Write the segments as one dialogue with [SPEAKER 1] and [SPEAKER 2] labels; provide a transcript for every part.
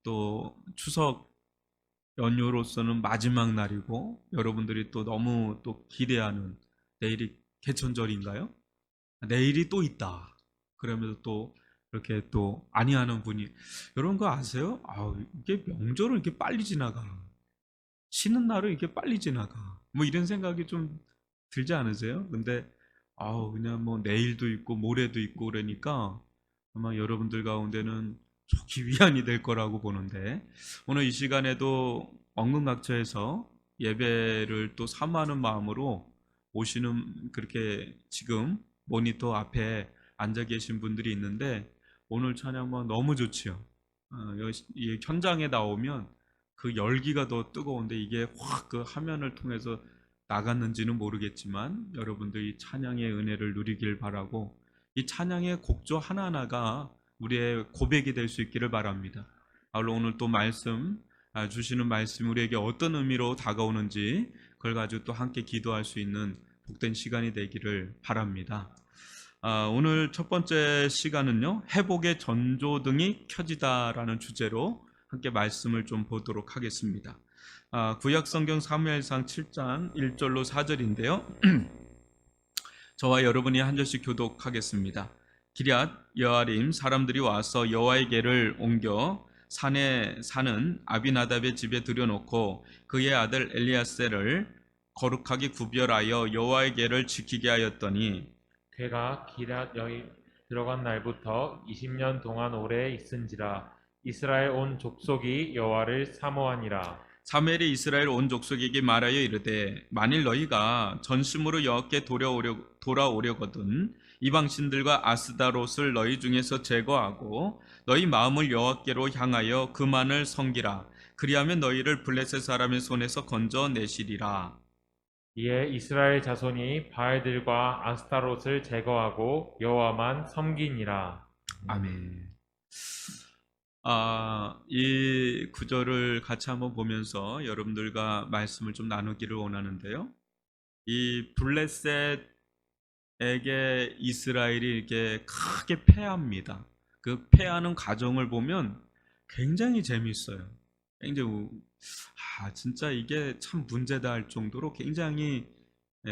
[SPEAKER 1] 또 추석 연휴로서는 마지막 날이고 여러분들이 또 너무 또 기대하는 내일이 개천절인가요? 내일이 또 있다. 그러면서 또 이렇게 또 아니하는 분이 이런 거 아세요? 이게 명절은 이렇게 빨리 지나가. 쉬는 날은 이렇게 빨리 지나가. 뭐 이런 생각이 좀 들지 않으세요? 근데 그냥 뭐 내일도 있고 모레도 있고 그러니까 아마 여러분들 가운데는 좋기 위안이 될 거라고 보는데 오늘 이 시간에도 엉금각처에서 예배를 또 사모하는 마음으로 오시는 그렇게 지금 모니터 앞에 앉아 계신 분들이 있는데 오늘 찬양만 너무 좋지요. 이 현장에 나오면 그 열기가 더 뜨거운데 이게 확 그 화면을 통해서 나갔는지는 모르겠지만 여러분들이 찬양의 은혜를 누리길 바라고 이 찬양의 곡조 하나하나가 우리의 고백이 될 수 있기를 바랍니다. 오늘 또 주시는 말씀 우리에게 어떤 의미로 다가오는지 그걸 가지고 또 함께 기도할 수 있는 복된 시간이 되기를 바랍니다. 오늘 첫 번째 시간은요, 회복의 전조등이 켜지다라는 주제로 함께 말씀을 좀 보도록 하겠습니다. 구약성경 사무엘상 7장 1절로 4절인데요. 저와 여러분이 한 절씩 교독하겠습니다. 기럇 여아림 사람들이 와서 여호와의 궤를 옮겨 산에 사는 아비나답의 집에 들여놓고 그의 아들 엘리야셀을 거룩하게 구별하여 여호와의 궤를 지키게 하였더니
[SPEAKER 2] 괴가 기럇 여인 들어간 날부터 20년 동안 오래 있은지라. 이스라엘 온 족속이 여호와를 사모하니라.
[SPEAKER 1] 사무엘이 이스라엘 온 족속에게 말하여 이르되 만일 너희가 전심으로 여호와께 돌아오려거든 이방 신들과 아스다롯을 너희 중에서 제거하고 너희 마음을 여호와께로 향하여 그만을 섬기라. 그리하면 너희를 블레셋 사람의 손에서 건져내시리라.
[SPEAKER 2] 이에 이스라엘 자손이 바알들과 아스타롯을 제거하고 여호와만 섬기니라.
[SPEAKER 1] 아멘. 이 구절을 같이 한번 보면서 여러분들과 말씀을 좀 나누기를 원하는데요. 이 블레셋에게 이스라엘이 이렇게 크게 패합니다. 그 패하는 과정을 보면 굉장히 재밌어요. 굉장히 진짜 이게 참 문제다 할 정도로 굉장히 에,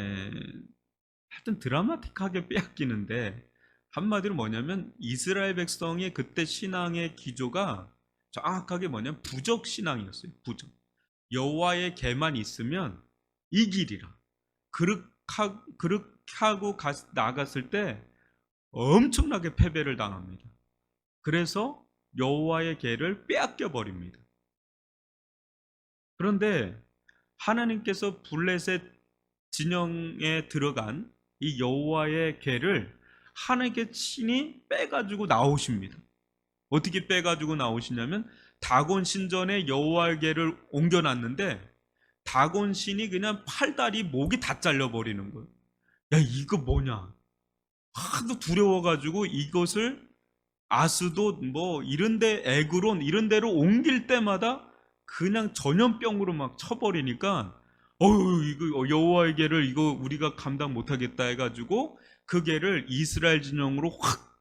[SPEAKER 1] 하여튼 드라마틱하게 빼앗기는데 한마디로 뭐냐면 이스라엘 백성의 그때 신앙의 기조가 정확하게 뭐냐면 부적 신앙이었어요. 부적. 여호와의 개만 있으면 이 길이라. 그렇게 하고 나갔을 때 엄청나게 패배를 당합니다. 그래서 여호와의 개를 빼앗겨 버립니다. 그런데 하나님께서 블레셋 진영에 들어간 이 여호와의 개를 하나님께 친히 빼가지고 나오십니다. 어떻게 빼가지고 나오시냐면 다곤 신전에 여호와의 개를 옮겨놨는데 다곤 신이 그냥 팔다리 목이 다 잘려버리는 거예요. 야, 이거 뭐냐? 하도 두려워가지고 이것을 아스돗 뭐 이런데 에그론 이런 데로 옮길 때마다 그냥 전염병으로 막 쳐버리니까 이거 여호와의 개를 이거 우리가 감당 못하겠다 해가지고 그 개를 이스라엘 진영으로 확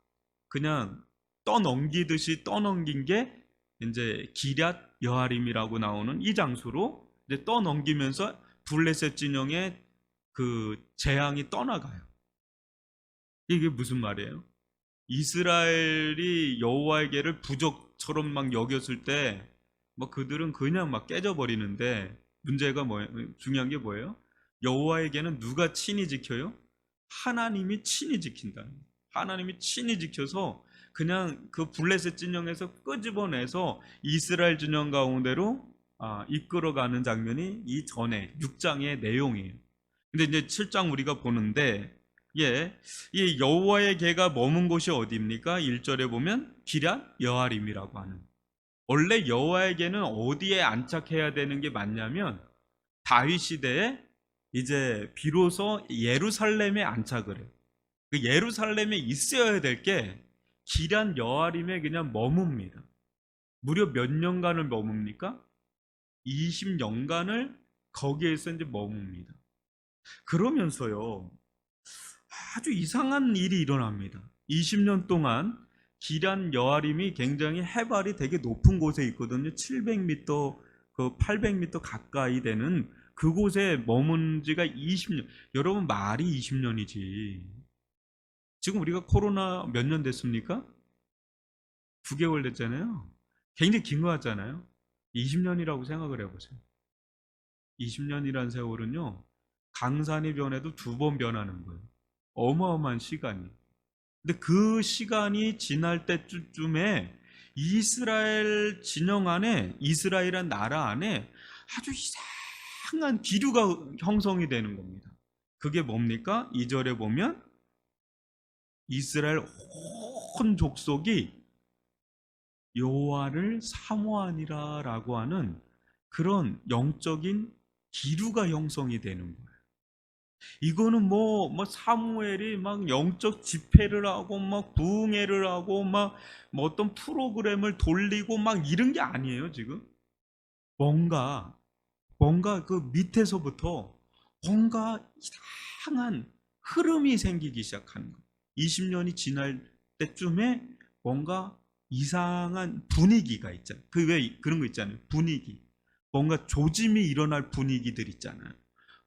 [SPEAKER 1] 그냥 떠넘기듯이 떠넘긴 게 이제 기럇 여아림이라고 나오는 이 장소로 이제 떠넘기면서 블레셋 진영의 그 재앙이 떠나가요. 이게 무슨 말이에요? 이스라엘이 여호와에게를 부적처럼 막 여겼을 때 뭐 그들은 그냥 막 깨져버리는데 문제가 뭐예요? 중요한 게 뭐예요? 여호와에게는 누가 친히 지켜요? 하나님이 친히 지킨다. 하나님이 친히 지켜서 그냥 그 블레셋 진영에서 끄집어내서 이스라엘 진영 가운데로 이끌어가는 장면이 이 전에 6장의 내용이에요. 근데 이제 7장 우리가 보는데 이 여호와의 개가 머문 곳이 어디입니까? 1절에 보면 기럇 여아림이라고 하는. 원래 여호와의 개는 어디에 안착해야 되는 게 맞냐면 다윗 시대에 이제 비로소 예루살렘에 안착을 해요. 그 예루살렘에 있어야 될 게 기럇 여아림에 그냥 머뭅니다. 무려 몇 년간을 머뭅니까? 20년간을 거기에서 이제 머뭅니다. 그러면서요, 아주 이상한 일이 일어납니다. 20년 동안 기란 여아림이 굉장히 해발이 되게 높은 곳에 있거든요. 700m, 그 800m 가까이 되는 그곳에 머문 지가 20년. 여러분 말이 20년이지. 지금 우리가 코로나 몇 년 됐습니까? 9개월 됐잖아요. 굉장히 긴 것 같잖아요. 20년이라고 생각을 해보세요. 20년이란 세월은요, 강산이 변해도 2번 변하는 거예요. 어마어마한 시간이. 근데 그 시간이 지날 때쯤에 이스라엘 진영 안에, 이스라엘이란 나라 안에 아주 이상한 기류가 형성이 되는 겁니다. 그게 뭡니까? 2절에 보면 이스라엘 온 족속이 여호와를 사모하니라 라고 하는 그런 영적인 기류가 형성이 되는 거예요. 이거는 뭐 사무엘이 막 영적 집회를 하고 막 부흥회를 하고 막 뭐 어떤 프로그램을 돌리고 막 이런 게 아니에요, 지금. 뭔가 그 밑에서부터 뭔가 이상한 흐름이 생기기 시작하는 거예요. 20년이 지날 때쯤에 뭔가 이상한 분위기가 있잖아요. 그 왜 그런 거 있잖아요. 분위기. 뭔가 조짐이 일어날 분위기들 있잖아요.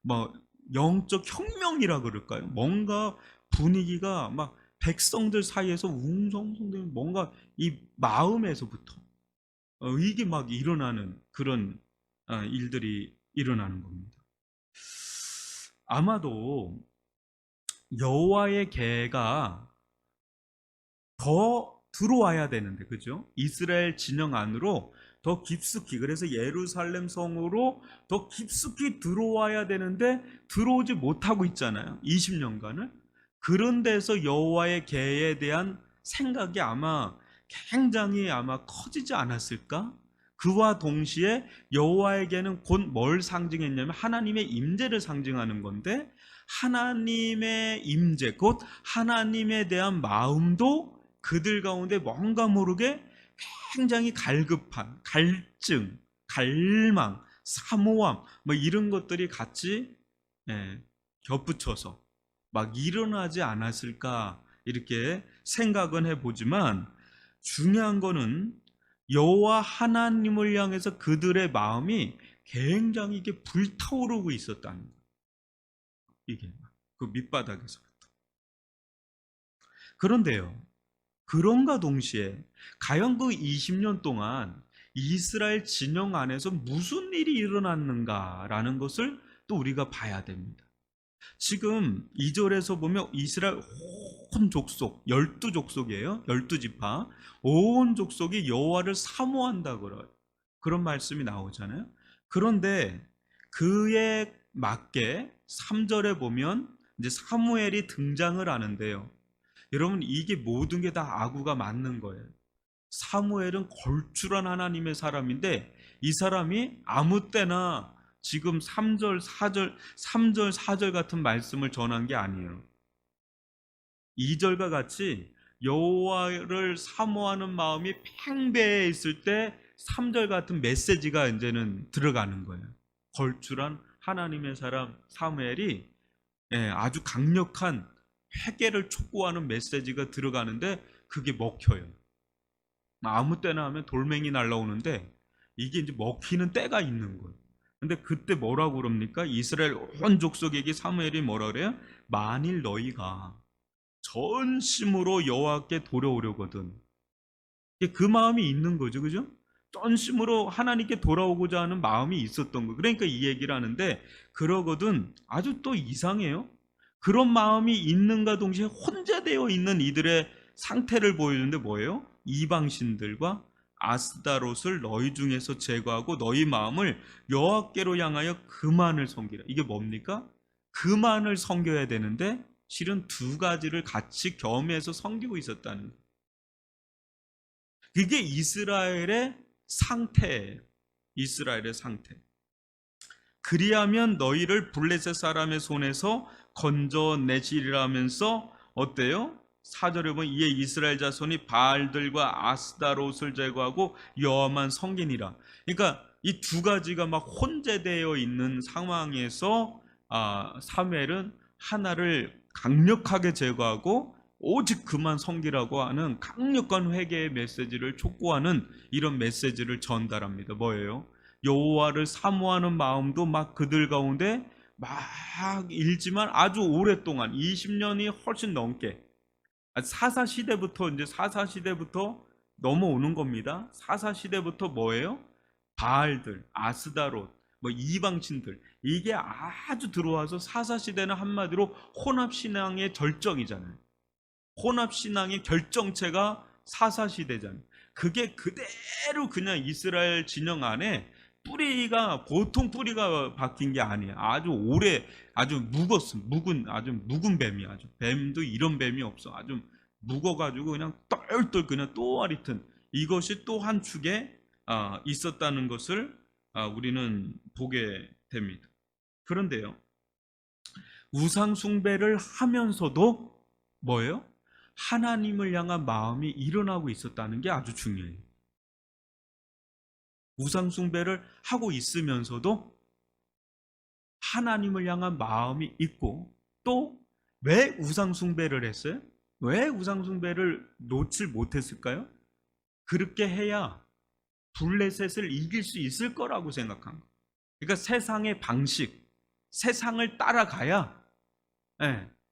[SPEAKER 1] 뭐 영적 혁명이라 그럴까요? 뭔가 분위기가 막 백성들 사이에서 웅성웅성되는 뭔가 이 마음에서부터 이게 막 일어나는 그런 일들이 일어나는 겁니다. 아마도 여호와의 계가 더 들어와야 되는데, 그죠? 이스라엘 진영 안으로 더 깊숙이, 그래서 예루살렘 성으로 더 깊숙이 들어와야 되는데 들어오지 못하고 있잖아요. 20년간을. 그런 데서 여호와의 계에 대한 생각이 아마 굉장히 아마 커지지 않았을까? 그와 동시에 여호와에게는 곧 뭘 상징했냐면 하나님의 임재를 상징하는 건데, 하나님의 임재, 곧 하나님에 대한 마음도 그들 가운데 뭔가 모르게 굉장히 갈급한 갈증, 갈망, 사모함 뭐 이런 것들이 같이 겹붙여서 막 일어나지 않았을까 이렇게 생각은 해보지만, 중요한 거는 여호와 하나님을 향해서 그들의 마음이 굉장히 이게 불타오르고 있었다는 거예요. 이게 그 밑바닥에서부터. 그런데요, 그런가 동시에 과연 그 20년 동안 이스라엘 진영 안에서 무슨 일이 일어났는가라는 것을 또 우리가 봐야 됩니다. 지금 2절에서 보면 이스라엘 온 족속, 12족속이에요. 12지파. 온 족속이 여호와를 사모한다 그래요. 그런 말씀이 나오잖아요. 그런데 그에 맞게 3절에 보면 이제 사무엘이 등장을 하는데요. 여러분, 이게 모든 게 다 아구가 맞는 거예요. 사무엘은 걸출한 하나님의 사람인데 이 사람이 아무 때나 지금 3절, 4절, 3절, 4절 같은 말씀을 전한 게 아니에요. 2절과 같이 여호와를 사모하는 마음이 팽배해 있을 때 3절 같은 메시지가 이제는 들어가는 거예요. 걸출한 하나님의 사람 사무엘이 아주 강력한 회개를 촉구하는 메시지가 들어가는데 그게 먹혀요. 아무 때나 하면 돌멩이 날라오는데 이게 이제 먹히는 때가 있는 거예요. 근데 그때 뭐라고 그럽니까? 이스라엘 온 족속에게 사무엘이 뭐라 그래요? 만일 너희가 전심으로 여호와께 돌아오려거든. 그 마음이 있는 거죠, 그죠? 전심으로 하나님께 돌아오고자 하는 마음이 있었던 거. 그러니까 이 얘기를 하는데, 그러거든 아주 또 이상해요. 그런 마음이 있는가 동시에 혼재되어 있는 이들의 상태를 보여주는데 뭐예요? 이방신들과 아스다롯을 너희 중에서 제거하고 너희 마음을 여호와께로 향하여 그만을 섬기라. 이게 뭡니까? 그만을 섬겨야 되는데 실은 두 가지를 같이 겸해서 섬기고 있었다는 거예요. 그게 이스라엘의 상태예요. 이스라엘의 상태. 그리하면 너희를 블레셋 사람의 손에서 건져내시리라면서 어때요? 4절에 보면 이에 이스라엘 자손이 바알들과 아스다롯을 제거하고 여호와만 섬기니라. 그러니까 이 두 가지가 막 혼재되어 있는 상황에서 사무엘은 하나를 강력하게 제거하고 오직 그만 섬기라고 하는 강력한 회개의 메시지를 촉구하는 이런 메시지를 전달합니다. 뭐예요? 여호와를 사모하는 마음도 막 그들 가운데 막 일지만 아주 오랫동안 20년이 훨씬 넘게 사사 시대부터 이제 사사 시대부터 넘어오는 겁니다. 사사 시대부터 뭐예요? 바알들, 아스다롯, 뭐 이방신들 이게 아주 들어와서 사사 시대는 한마디로 혼합 신앙의 절정이잖아요. 혼합 신앙의 결정체가 사사 시대잖아요. 그게 그대로 그냥 이스라엘 진영 안에 뿌리가 보통 뿌리가 박힌 게 아니에요. 아주 오래 아주 아주 묵은 뱀이 아주 뱀도 이런 뱀이 없어. 아주 묵어가지고 그냥 똘똘 그냥 또아리 튼 이것이 또 한 축에 있었다는 것을 우리는 보게 됩니다. 그런데요, 우상 숭배를 하면서도 뭐예요? 하나님을 향한 마음이 일어나고 있었다는 게 아주 중요해요. 우상 숭배를 하고 있으면서도 하나님을 향한 마음이 있고, 또 왜 우상 숭배를 했어요? 왜 우상 숭배를 놓지 못했을까요? 그렇게 해야 블레셋을 이길 수 있을 거라고 생각한 거예요. 그러니까 세상의 방식, 세상을 따라가야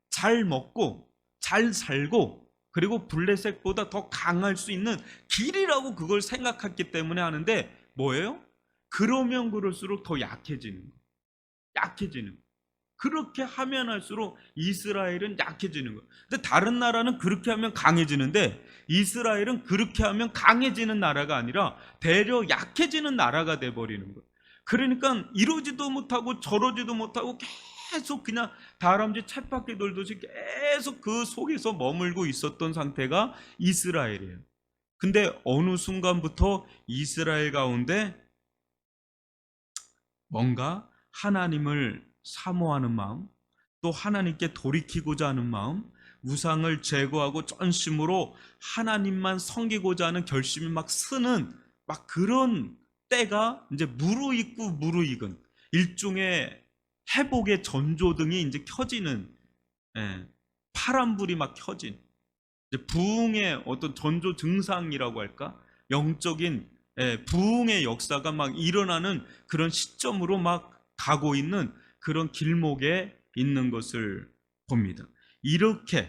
[SPEAKER 1] 잘 먹고 잘 살고 그리고 블레셋보다 더 강할 수 있는 길이라고 그걸 생각했기 때문에 하는데 뭐예요? 그러면 그럴수록 더 약해지는 거예요. 약해지는 거예요. 그렇게 하면 할수록 이스라엘은 약해지는 거예요. 근데 다른 나라는 그렇게 하면 강해지는데 이스라엘은 그렇게 하면 강해지는 나라가 아니라 되려 약해지는 나라가 돼버리는 거예요. 그러니까 이러지도 못하고 저러지도 못하고 계속 그냥 다람쥐 쳇바퀴 돌듯이 계속 그 속에서 머물고 있었던 상태가 이스라엘이에요. 근데 어느 순간부터 이스라엘 가운데 뭔가 하나님을 사모하는 마음, 또 하나님께 돌이키고자 하는 마음, 우상을 제거하고 전심으로 하나님만 섬기고자 하는 결심이 막 쓰는 막 그런 때가 이제 무르익은 일종의 회복의 전조등이 이제 켜지는, 파란불이 막 켜진 이제 부흥의 어떤 전조 증상이라고 할까? 영적인 부흥의 역사가 막 일어나는 그런 시점으로 막 가고 있는 그런 길목에 있는 것을 봅니다. 이렇게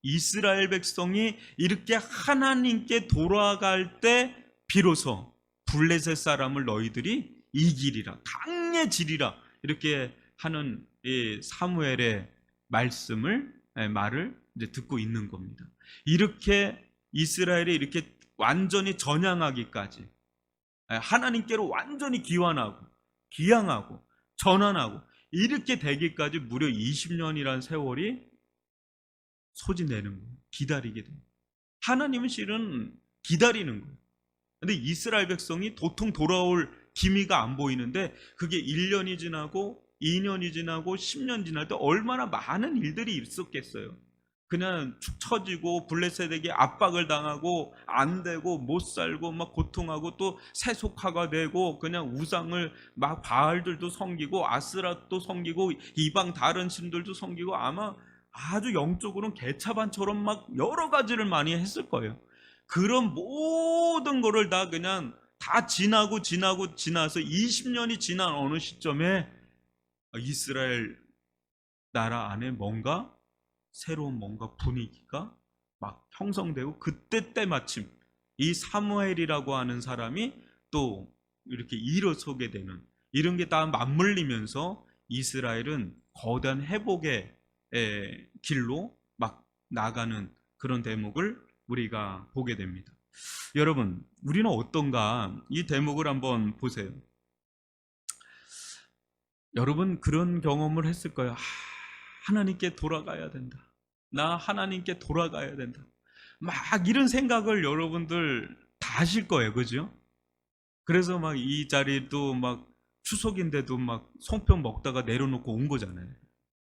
[SPEAKER 1] 이스라엘 백성이 이렇게 하나님께 돌아갈 때 비로소 블레셋 사람을 너희들이 이기리라, 강해지리라 이렇게 하는 이 사무엘의 말을 이제 듣고 있는 겁니다. 이렇게 이스라엘이 이렇게 완전히 전향하기까지, 하나님께로 완전히 기양하고 전환하고 이렇게 되기까지 무려 20년이라는 세월이 소진되는 거예요. 기다리게 됩니다. 하나님은 실은 기다리는 거예요. 근데 이스라엘 백성이 도통 돌아올 기미가 안 보이는데 그게 1년이 지나고 2년이 지나고 10년 지날 때 얼마나 많은 일들이 있었겠어요. 그냥 축 처지고 블레셋에게 압박을 당하고 안 되고 못 살고 막 고통하고 또 세속화가 되고 그냥 우상을 막 바알들도 섬기고 아스랏도 섬기고 이방 다른 신들도 섬기고 아마 아주 영적으로는 개차반처럼 막 여러 가지를 많이 했을 거예요. 그런 모든 거를 다 그냥 다 지나서 20년이 지난 어느 시점에 이스라엘 나라 안에 뭔가 새로운 뭔가 분위기가 막 형성되고 그때 때마침 이 사무엘이라고 하는 사람이 또 이렇게 일어서게 되는 이런 게 다 맞물리면서 이스라엘은 거대한 회복의 길로 막 나가는 그런 대목을 우리가 보게 됩니다. 여러분, 우리는 어떤가 이 대목을 한번 보세요. 여러분 그런 경험을 했을 거예요. 하나님께 돌아가야 된다. 나 하나님께 돌아가야 된다. 막 이런 생각을 여러분들 다 하실 거예요. 그죠? 그래서 막 이 자리도 막 추석인데도 막 송편 먹다가 내려놓고 온 거잖아요.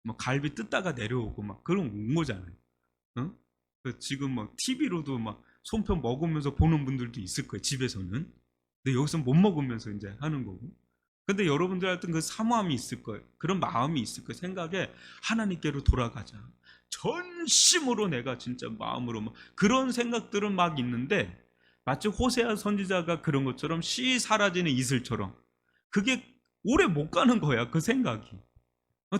[SPEAKER 1] 막 갈비 뜯다가 내려오고 막 그런 온 거잖아요. 응? 지금 막 TV로도 막 송편 먹으면서 보는 분들도 있을 거예요. 집에서는. 근데 여기서 못 먹으면서 이제 하는 거고. 근데 여러분들한테 그 사모함이 있을 거예요. 그런 마음이 있을 거예요. 생각에 하나님께로 돌아가자. 전심으로 내가 진짜 마음으로 막 그런 생각들은 막 있는데 마치 호세아 선지자가 그런 것처럼 씨 사라지는 이슬처럼 그게 오래 못 가는 거야 그 생각이.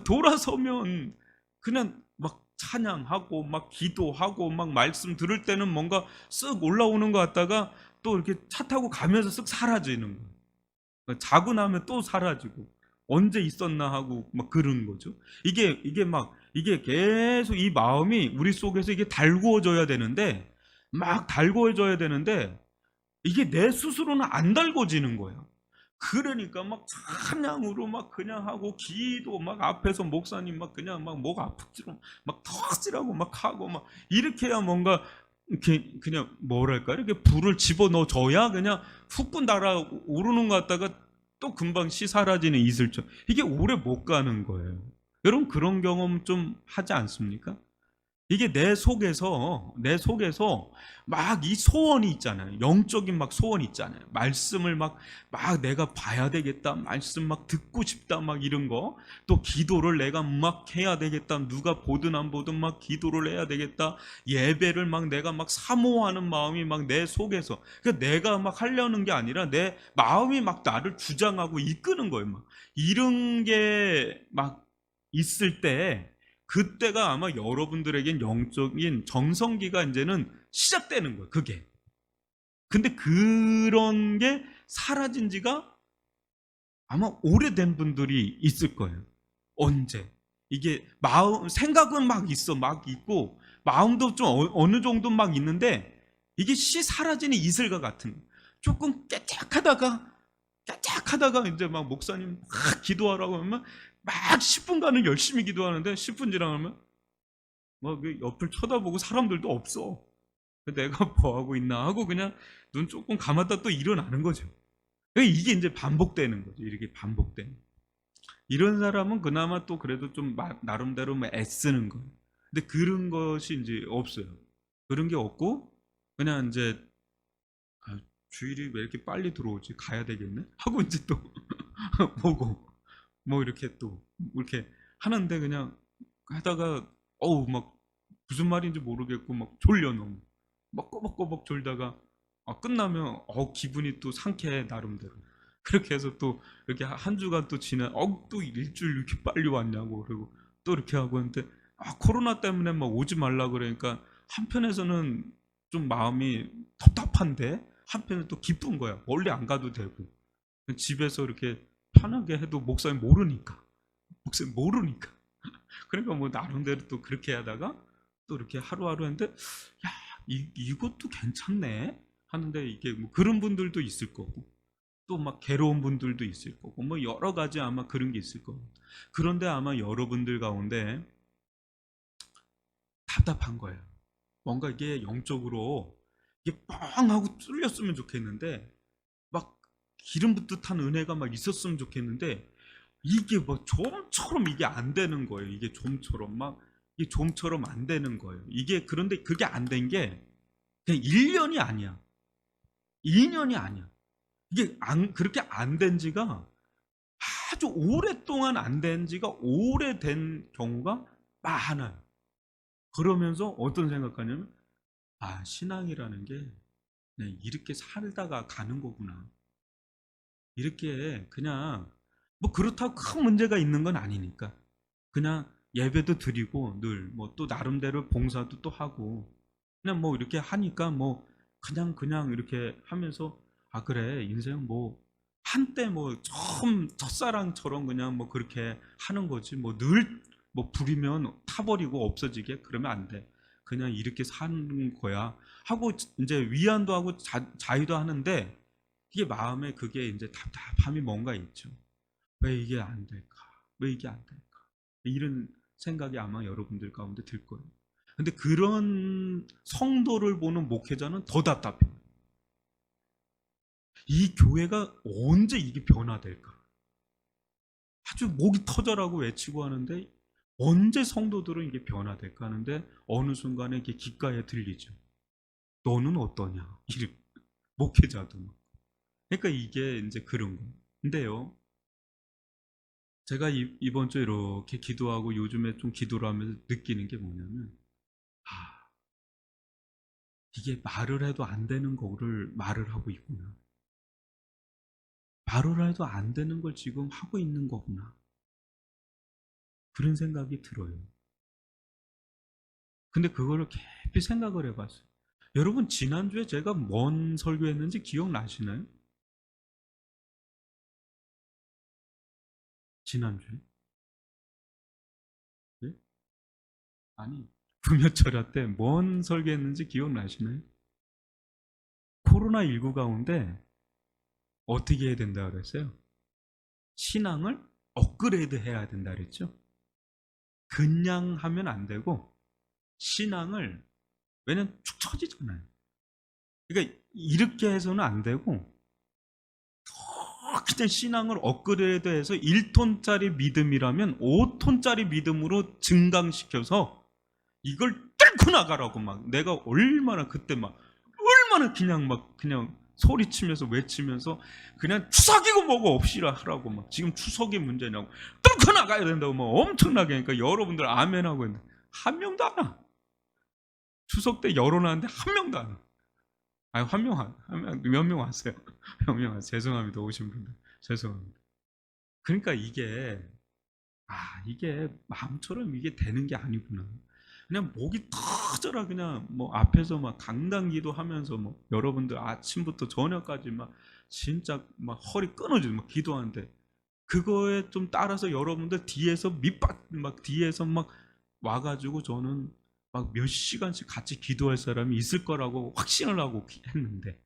[SPEAKER 1] 돌아서면 그냥 막 찬양하고 막 기도하고 막 말씀 들을 때는 뭔가 쓱 올라오는 것 같다가 또 이렇게 차 타고 가면서 쓱 사라지는 거야. 자고 나면 또 사라지고 언제 있었나 하고 막 그런 거죠. 이게 막 이게 계속 이 마음이 우리 속에서 이게 달구어져야 되는데 막 달구어져야 되는데 이게 내 스스로는 안 달궈지는 거예요. 그러니까 막 찬양으로 막 그냥 하고 기도 막 앞에서 목사님 막 그냥 막 목 아프지로 막 턱질하고 막 하고 막 이렇게 해야 뭔가 이렇게 그냥 뭐랄까 이렇게 불을 집어넣어 줘야 그냥 훅군 달아 오르는 것 같다가 또 금방 시 사라지는 이슬처럼 이게 오래 못 가는 거예요. 여러분 그런 경험 좀 하지 않습니까? 이게 내 속에서 막 이 소원이 있잖아요. 영적인 막 소원이 있잖아요. 말씀을 막 내가 봐야 되겠다. 말씀 막 듣고 싶다. 막 이런 거. 또 기도를 내가 막 해야 되겠다. 누가 보든 안 보든 막 기도를 해야 되겠다. 예배를 막 내가 막 사모하는 마음이 막 내 속에서. 그러니까 내가 막 하려는 게 아니라 내 마음이 막 나를 주장하고 이끄는 거예요. 막 이런 게 막 있을 때 그때가 아마 여러분들에겐 영적인 정성기가 이제는 시작되는 거예요. 그게. 근데 그런 게 사라진 지가 아마 오래된 분들이 있을 거예요. 언제? 이게 마음 생각은 막 있어. 막 있고 마음도 좀 어느 정도 막 있는데 이게 시 사라지는 이슬과 같은 거예요. 조금 깨짝하다가 이제 막 목사님 막 기도하라고 하면 막 10분간은 열심히 기도하는데 10분 지나가면 그 옆을 쳐다보고 사람들도 없어. 내가 뭐 하고 있나 하고 그냥 눈 조금 감았다 또 일어나는 거죠. 이게 이제 반복되는 거죠. 이렇게 반복되는. 이런 사람은 그나마 또 그래도 좀 나름대로 뭐 애쓰는 거예요. 근데 그런 것이 이제 없어요. 그런 게 없고 그냥 이제 아, 주일이 왜 이렇게 빨리 들어오지? 가야 되겠네? 하고 이제 또 보고 뭐 이렇게 또 이렇게 하는데 그냥 하다가 어우 막 무슨 말인지 모르겠고 막 졸려 너무 막 꼬박꼬박 졸다가 끝나면 기분이 또 상쾌해 나름대로 그렇게 해서 또 이렇게 한 주간 또 지나 또 일주일 이렇게 빨리 왔냐고 그리고 또 이렇게 하고 했는데 코로나 때문에 막 오지 말라 그러니까 한편에서는 좀 마음이 답답한데 한편은 또 기쁜 거야 멀리 안 가도 되고 집에서 이렇게 편하게 해도 목사님 모르니까 그러니까 뭐 나름대로 또 그렇게 하다가 또 이렇게 하루하루 했는데 야 이것도 괜찮네 하는데 이게 뭐 그런 분들도 있을 거고 또 막 괴로운 분들도 있을 거고 뭐 여러 가지 아마 그런 게 있을 거고 그런데 아마 여러분들 가운데 답답한 거예요. 뭔가 이게 영적으로 이게 뻥 하고 뚫렸으면 좋겠는데 막 기름 붓듯한 은혜가 막 있었으면 좋겠는데 이게 뭐 좀처럼 이게 안 되는 거예요. 이게 좀처럼 막 이게 좀처럼 안 되는 거예요. 이게 그런데 그게 안 된 게 그냥 1년이 아니야. 2년이 아니야. 이게 그렇게 안 된 지가 아주 오랫동안 안 된 지가 오래된 경우가 많아요. 그러면서 어떤 생각하냐면 신앙이라는 게 그냥 이렇게 살다가 가는 거구나. 이렇게 그냥 뭐 그렇다고 큰 문제가 있는 건 아니니까 그냥 예배도 드리고 늘 뭐 또 나름대로 봉사도 또 하고 그냥 뭐 이렇게 하니까 뭐 그냥 이렇게 하면서 그래 인생 뭐 한때 뭐 처음 첫사랑처럼 그냥 뭐 그렇게 하는 거지 뭐 늘 뭐 부리면 타버리고 없어지게 그러면 안 돼. 그냥 이렇게 사는 거야 하고 이제 위안도 하고 자유도 하는데 이게 마음에 그게 이제 답답함이 뭔가 있죠. 왜 이게 안 될까? 왜 이게 안 될까? 이런 생각이 아마 여러분들 가운데 들 거예요. 근데 그런 성도를 보는 목회자는 더 답답해요. 이 교회가 언제 이게 변화될까? 아주 목이 터져라고 외치고 하는데 언제 성도들은 이게 변화될까 하는데 어느 순간에 이게 귓가에 들리죠. 너는 어떠냐? 이름 목회자도. 그러니까 이게 이제 그런 거예요. 근데요. 제가 이번 주에 이렇게 기도하고 요즘에 좀 기도를 하면서 느끼는 게 뭐냐면, 아, 이게 말을 해도 안 되는 거를 말을 하고 있구나. 말을 해도 안 되는 걸 지금 하고 있는 거구나. 그런 생각이 들어요. 근데 그거를 깊이 생각을 해봤어요. 여러분, 지난주에 제가 뭔 설교했는지 기억나시나요? 지난주에? 네? 아니, 금요철야 때 뭔 설교했는지 기억나시나요? 코로나19 가운데 어떻게 해야 된다 그랬어요? 신앙을 업그레이드 해야 된다 그랬죠? 그냥 하면 안 되고, 신앙을, 왜냐면 축 처지잖아요. 그러니까 이렇게 해서는 안 되고, 그냥 신앙을 업그레이드해서 1톤짜리 믿음이라면 5톤짜리 믿음으로 증강시켜서 이걸 뚫고 나가라고 막 내가 얼마나 그때 막 얼마나 그냥 막 그냥 소리치면서 외치면서 그냥 추석이고 뭐고 없이라 하라고 막 지금 추석이 문제냐고 뚫고 나가야 된다고 막 엄청나게 하니까 여러분들 아멘 하고 있는데 한 명도 안 와. 추석 때 열어놨는데 한 명도 안 와. 아니 몇 명 왔어요. 몇 명 왔어요. 죄송합니다. 오신 분들 죄송합니다. 그러니까 이게 마음처럼 이게 되는 게 아니구나. 그냥 목이 터져라 그냥 뭐 앞에서 막 강당기도 하면서 뭐 여러분들 아침부터 저녁까지 막 진짜 막 허리 끊어지고 막 기도하는데 그거에 좀 따라서 여러분들 뒤에서 밑밥 막 뒤에서 막 와가지고 저는 막 몇 시간씩 같이 기도할 사람이 있을 거라고 확신을 하고 했는데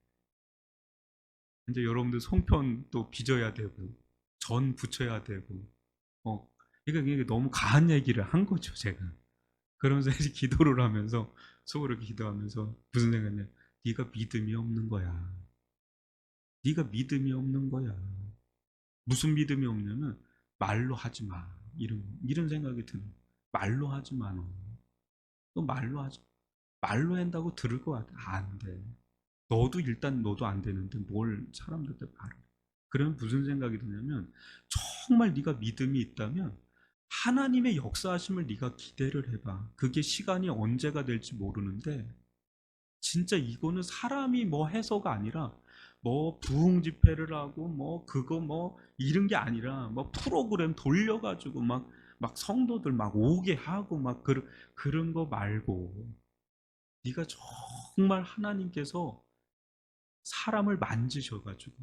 [SPEAKER 1] 이제 여러분들 송편 또 빚어야 되고 전 부쳐야 되고 이게 너무 가한 얘기를 한 거죠 제가. 그러면서 이제 기도를 하면서 속으로 기도하면서 무슨 생각이냐? 네가 믿음이 없는 거야. 네가 믿음이 없는 거야. 무슨 믿음이 없냐면 말로 하지 마. 이런 생각이 드는. 말로 하지 마. 너 말로 하지. 말로 한다고 들을 것 같아. 안 돼. 너도 안 되는데 뭘 사람들한테 말을. 그러면 무슨 생각이 드냐면 정말 네가 믿음이 있다면 하나님의 역사하심을 네가 기대를 해봐. 그게 시간이 언제가 될지 모르는데 진짜 이거는 사람이 뭐 해서가 아니라 뭐 부흥 집회를 하고 뭐 그거 뭐 이런 게 아니라 뭐 프로그램 돌려가지고 막 성도들 막 오게 하고 막 그런 거 말고 네가 정말 하나님께서 사람을 만지셔가지고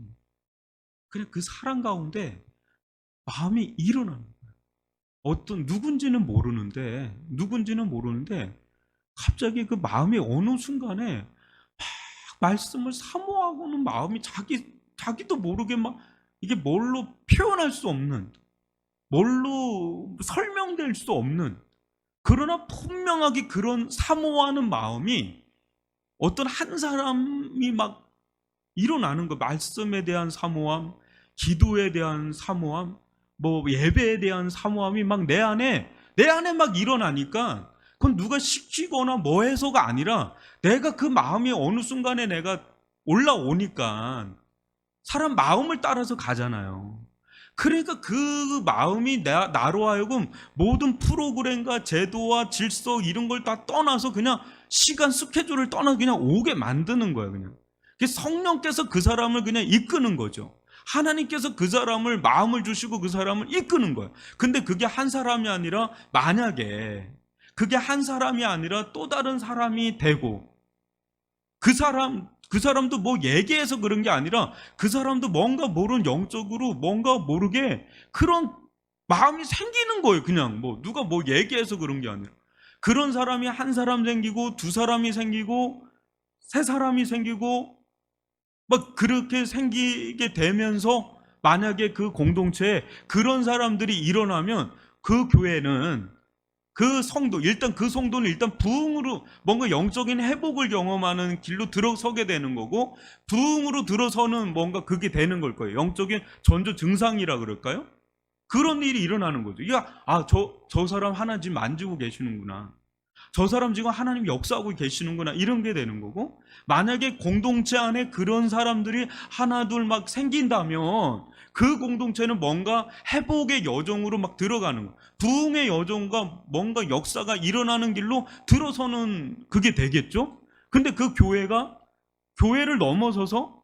[SPEAKER 1] 그냥 그 사람 가운데 마음이 일어나는 거예요. 누군지는 모르는데 갑자기 그 마음이 어느 순간에 막 말씀을 사모하고는 마음이 자기도 모르게 막 이게 뭘로 표현할 수 없는, 뭘로 설명될 수 없는, 그러나 분명하게 그런 사모하는 마음이 어떤 한 사람이 막 일어나는 거, 말씀에 대한 사모함, 기도에 대한 사모함, 뭐 예배에 대한 사모함이 막 내 안에 막 일어나니까 그건 누가 시키거나 뭐 해서가 아니라 내가 그 마음이 어느 순간에 내가 올라오니까 사람 마음을 따라서 가잖아요. 그러니까 그 마음이 나로 하여금 모든 프로그램과 제도와 질서 이런 걸 다 떠나서 그냥 시간 스케줄을 떠나서 그냥 오게 만드는 거예요. 그냥 성령께서 그 사람을 그냥 이끄는 거죠. 하나님께서 그 사람을 마음을 주시고 그 사람을 이끄는 거예요. 근데 그게 한 사람이 아니라 만약에 그게 한 사람이 아니라 또 다른 사람이 되고 그 사람도 뭐 얘기해서 그런 게 아니라 그 사람도 뭔가 모르는 영적으로 뭔가 모르게 그런 마음이 생기는 거예요. 그냥 뭐 누가 뭐 얘기해서 그런 게 아니라 그런 사람이 한 사람 생기고 두 사람이 생기고 세 사람이 생기고 막 그렇게 생기게 되면서 만약에 그 공동체에 그런 사람들이 일어나면 그 교회는 그 성도는 일단 부흥으로 뭔가 영적인 회복을 경험하는 길로 들어서게 되는 거고, 부흥으로 들어서는 뭔가 그게 되는 걸 거예요. 영적인 전조 증상이라 그럴까요? 그런 일이 일어나는 거죠. 저 사람 하나 지금 만지고 계시는구나. 저 사람 지금 하나님 역사하고 계시는구나, 이런 게 되는 거고, 만약에 공동체 안에 그런 사람들이 하나 둘 막 생긴다면 그 공동체는 뭔가 회복의 여정으로 막 들어가는 거예요. 부흥의 여정과 뭔가 역사가 일어나는 길로 들어서는 그게 되겠죠. 근데 그 교회가 교회를 넘어서서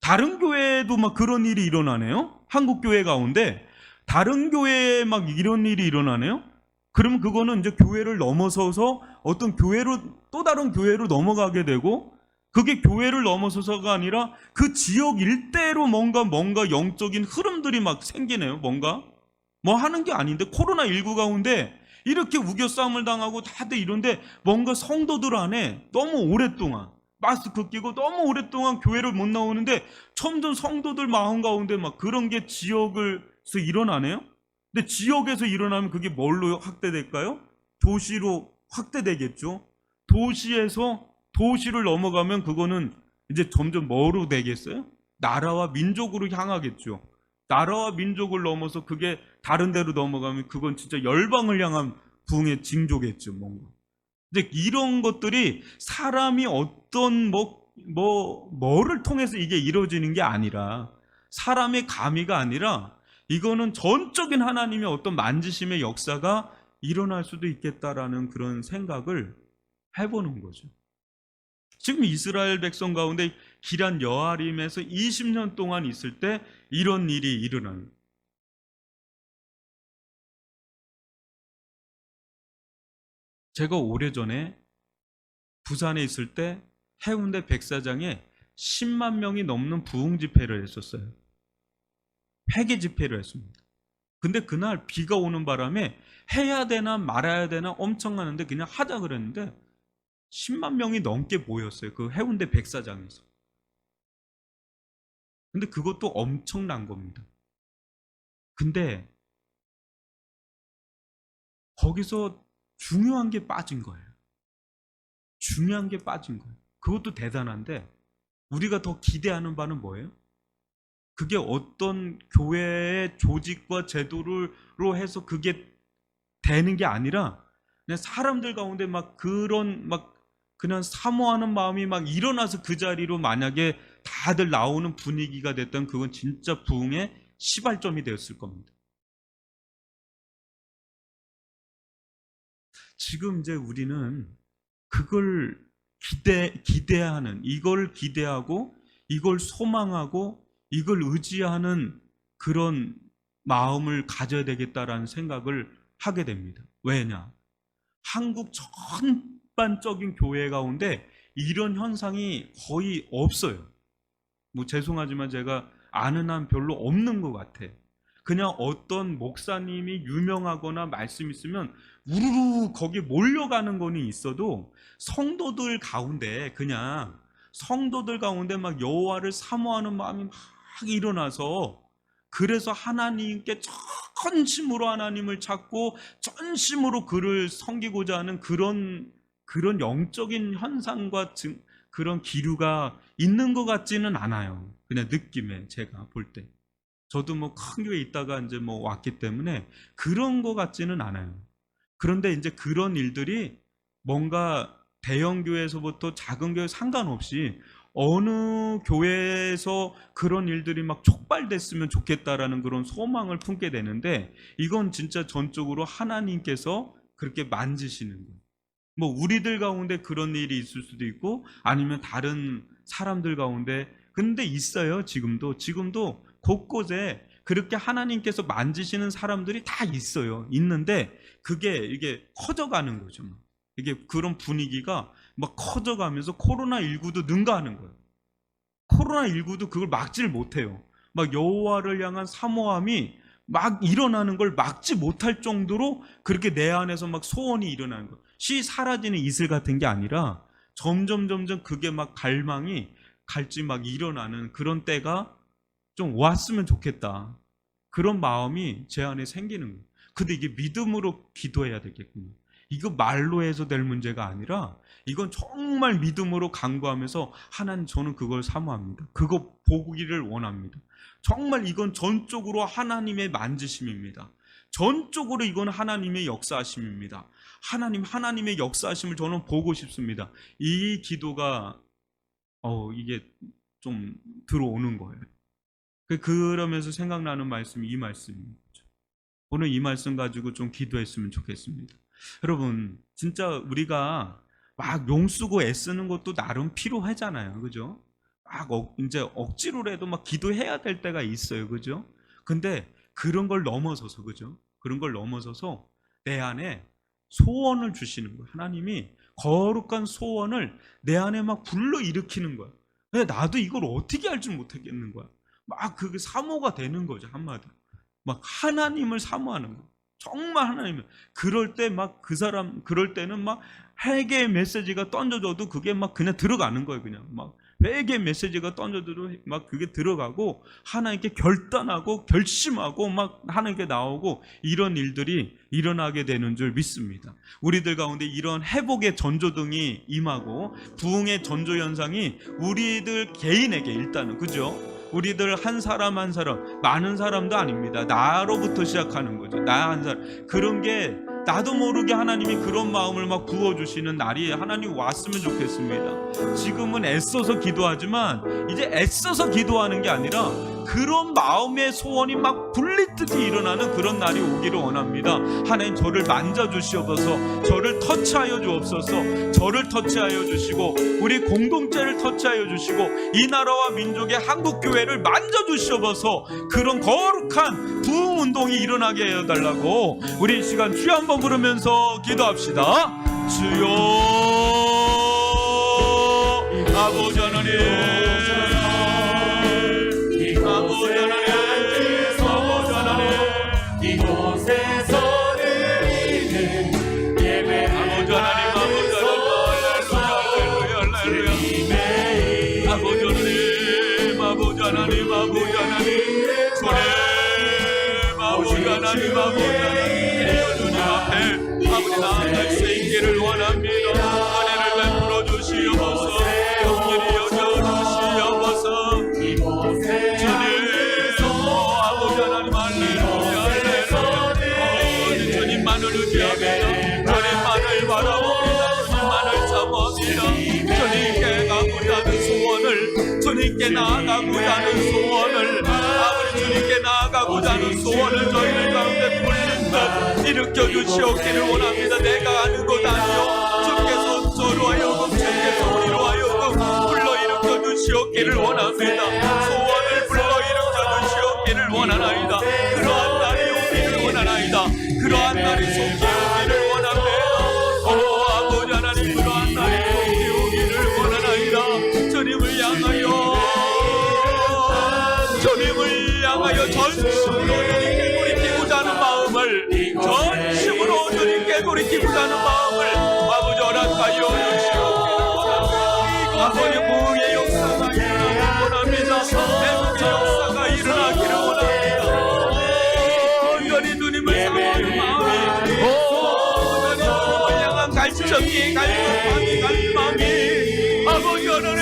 [SPEAKER 1] 다른 교회에도 막 그런 일이 일어나네요. 한국 교회 가운데 다른 교회에 막 이런 일이 일어나네요. 그러면 그거는 이제 교회를 넘어서서 어떤 교회로, 또 다른 교회로 넘어가게 되고, 그게 교회를 넘어서서가 아니라 그 지역 일대로 뭔가 영적인 흐름들이 막 생기네요. 뭔가 뭐 하는 게 아닌데, 코로나19 가운데 이렇게 우겨싸움을 당하고 다들 이런데 뭔가 성도들 안에 너무 오랫동안 마스크 끼고 너무 오랫동안 교회를 못 나오는데 점점 성도들 마음 가운데 막 그런 게 지역에서 일어나네요. 근데 지역에서 일어나면 그게 뭘로 확대될까요? 도시로 확대되겠죠. 도시에서 도시를 넘어가면 그거는 이제 점점 뭐로 되겠어요? 나라와 민족으로 향하겠죠. 나라와 민족을 넘어서 그게 다른 데로 넘어가면 그건 진짜 열방을 향한 부흥의 징조겠죠, 뭔가. 근데 이런 것들이 사람이 어떤 뭐를 통해서 이게 이루어지는 게 아니라, 사람의 감의가 아니라 이거는 전적인 하나님의 어떤 만지심의 역사가 일어날 수도 있겠다라는 그런 생각을 해보는 거죠. 지금 이스라엘 백성 가운데 기란 여아림에서 20년 동안 있을 때 이런 일이 일어나는 거예요. 제가 오래전에 부산에 있을 때 해운대 백사장에 10만 명이 넘는 부흥 집회를 했었어요. 회개 집회를 했습니다. 근데 그날 비가 오는 바람에 해야 되나 말아야 되나 엄청 하는데 그냥 하자 그랬는데 10만 명이 넘게 모였어요. 그 해운대 백사장에서. 근데 그것도 엄청난 겁니다. 근데 거기서 중요한 게 빠진 거예요. 중요한 게 빠진 거예요. 그것도 대단한데 우리가 더 기대하는 바는 뭐예요? 그게 어떤 교회의 조직과 제도로 해서 그게 되는 게 아니라 그냥 사람들 가운데 막 그런 막 그냥 사모하는 마음이 막 일어나서 그 자리로 만약에 다들 나오는 분위기가 됐던, 그건 진짜 부흥의 시발점이 되었을 겁니다. 지금 이제 우리는 그걸 기대하는, 이걸 기대하고 이걸 소망하고 이걸 의지하는 그런 마음을 가져야 되겠다라는 생각을 하게 됩니다. 왜냐? 한국 전반적인 교회 가운데 이런 현상이 거의 없어요. 뭐 죄송하지만 제가 아는 한 별로 없는 것 같아. 그냥 어떤 목사님이 유명하거나 말씀 있으면 우르르 거기 몰려가는 거는 있어도 성도들 가운데 그냥 성도들 가운데 막 여호와를 사모하는 마음이 막 일어나서, 그래서 하나님께 전심으로 하나님을 찾고 전심으로 그를 섬기고자 하는 그런 영적인 현상과 그런 기류가 있는 것 같지는 않아요. 그냥 느낌에 제가 볼 때. 저도 뭐 큰 교회 있다가 이제 뭐 왔기 때문에 그런 것 같지는 않아요. 그런데 이제 그런 일들이 뭔가 대형 교회에서부터 작은 교회 상관없이 어느 교회에서 그런 일들이 막 촉발됐으면 좋겠다라는 그런 소망을 품게 되는데, 이건 진짜 전적으로 하나님께서 그렇게 만지시는 거예요. 뭐 우리들 가운데 그런 일이 있을 수도 있고 아니면 다른 사람들 가운데, 근데 있어요. 지금도 곳곳에 그렇게 하나님께서 만지시는 사람들이 다 있어요. 있는데 이게 커져가는 거죠. 이게 그런 분위기가 막 커져가면서 코로나19도 능가하는 거예요. 코로나19도 그걸 막지를 못해요. 막 여호와를 향한 사모함이 막 일어나는 걸 막지 못할 정도로 그렇게 내 안에서 막 소원이 일어나는 거예요. 시 사라지는 이슬 같은 게 아니라 점점 그게 막 갈지 막 일어나는 그런 때가 좀 왔으면 좋겠다. 그런 마음이 제 안에 생기는 거예요. 근데 이게 믿음으로 기도해야 되겠군요. 이거 말로 해서 될 문제가 아니라 이건 정말 믿음으로 간구하면서, 하나님 저는 그걸 사모합니다. 그거 보기를 원합니다. 정말 이건 전적으로 하나님의 만지심입니다. 전적으로 이건 하나님의 역사하심입니다. 하나님의 역사하심을 저는 보고 싶습니다. 이 기도가 이게 좀 들어오는 거예요. 그러면서 생각나는 말씀이 이 말씀입니다. 오늘 이 말씀 가지고 좀 기도했으면 좋겠습니다. 여러분, 진짜 우리가 막 용쓰고 애쓰는 것도 나름 필요하잖아요. 그죠? 막 이제 억지로라도 막 기도해야 될 때가 있어요. 그죠? 근데 그런 걸 넘어서서, 그죠? 그런 걸 넘어서서 내 안에 소원을 주시는 거예요. 하나님이 거룩한 소원을 내 안에 막 불러일으키는 거야. 근데 나도 이걸 어떻게 할 줄 못하겠는 거야. 막 그게 사모가 되는 거죠. 한마디로. 막 하나님을 사모하는 거. 정말 하나님을. 그럴 때 막 그럴 때는 막 회개의 메시지가 던져줘도 그게 막 그냥 들어가는 거예요. 그냥 막 회개의 메시지가 던져줘도 막 그게 들어가고 하나님께 결단하고 결심하고 막 하나님께 나오고 이런 일들이 일어나게 되는 줄 믿습니다. 우리들 가운데 이런 회복의 전조등이 임하고 부흥의 전조 현상이 우리들 개인에게 일단은, 그죠? 우리들 한 사람 한 사람, 많은 사람도 아닙니다. 나로부터 시작하는 거죠. 나 한 사람. 그런 게 나도 모르게 하나님이 그런 마음을 막 부어주시는 날이 하나님 왔으면 좋겠습니다. 지금은 애써서 기도하지만 이제 애써서 기도하는 게 아니라 그런 마음의 소원이 막 불리듯이 일어나는 그런 날이 오기를 원합니다. 하나님, 저를 만져주시옵소서. 저를 터치하여 주옵소서. 저를 터치하여 주시고 우리 공동체를 터치하여 주시고 이 나라와 민족의 한국교회를 만져주시옵소서. 그런 거룩한 부흥운동이 일어나게 해달라고 우리 이 시간 주여 한번 부르면서 기도합시다. 주여 아버지 하나님, 아버지 하나님,
[SPEAKER 3] 이곳에서 드리는 예배
[SPEAKER 1] 아버지 하나님, 아버지 하나님, 아버지 하나님, 아버지 하나님, 아버지 하나님, 아버지 하나님, 주님 앞에 아버지 나아갈 수 있기를 원합니다. 은혜를 베풀어 주시옵소서. 용기를 여겨 주시옵소서. 주님, 아버지 하나님, 할렐루야, 할렐루야. 주님만을 의지합니다. 주님만을 바라봅니다. 주님만을 사모합니다. 주님께 가고자 하는 소원을, 주님께 나아가고자 하는 소원을, 아버지 주님께 나아가고자 하는 소원을 저희들 가운데 불린 듯 일으켜 주시옵기를 원합니다. 내가 아는 것 아니요 주께서 저로 하여금, 주께서 우리로 하여금 불러 일으켜 주시옵기를 원합니다. 소원을 불러 일으켜 주시옵기를 원하나이다. 그러한 날이 오기를 원하나이다. 그러한 날이 속히 오기를 원합니다. 아버지 하나님, 그러한 날이 속히 오기를 원하나이다. 주님을 향하여 전심으로 주님께 돌이키고자 하는 마음을, 전심으로 주님께 돌이키고자 하는 마음을 아버지 허락하여 주시옵기를 원합니다. 아버지 부흥의 역사가 일어나기를 원합니다. 회복의 역사가 일어나기를 원합니다. 온전히 주님을 사모하는 마음이, 온전히 주님을 향한 갈증이, 갈망이 아버지 하나님,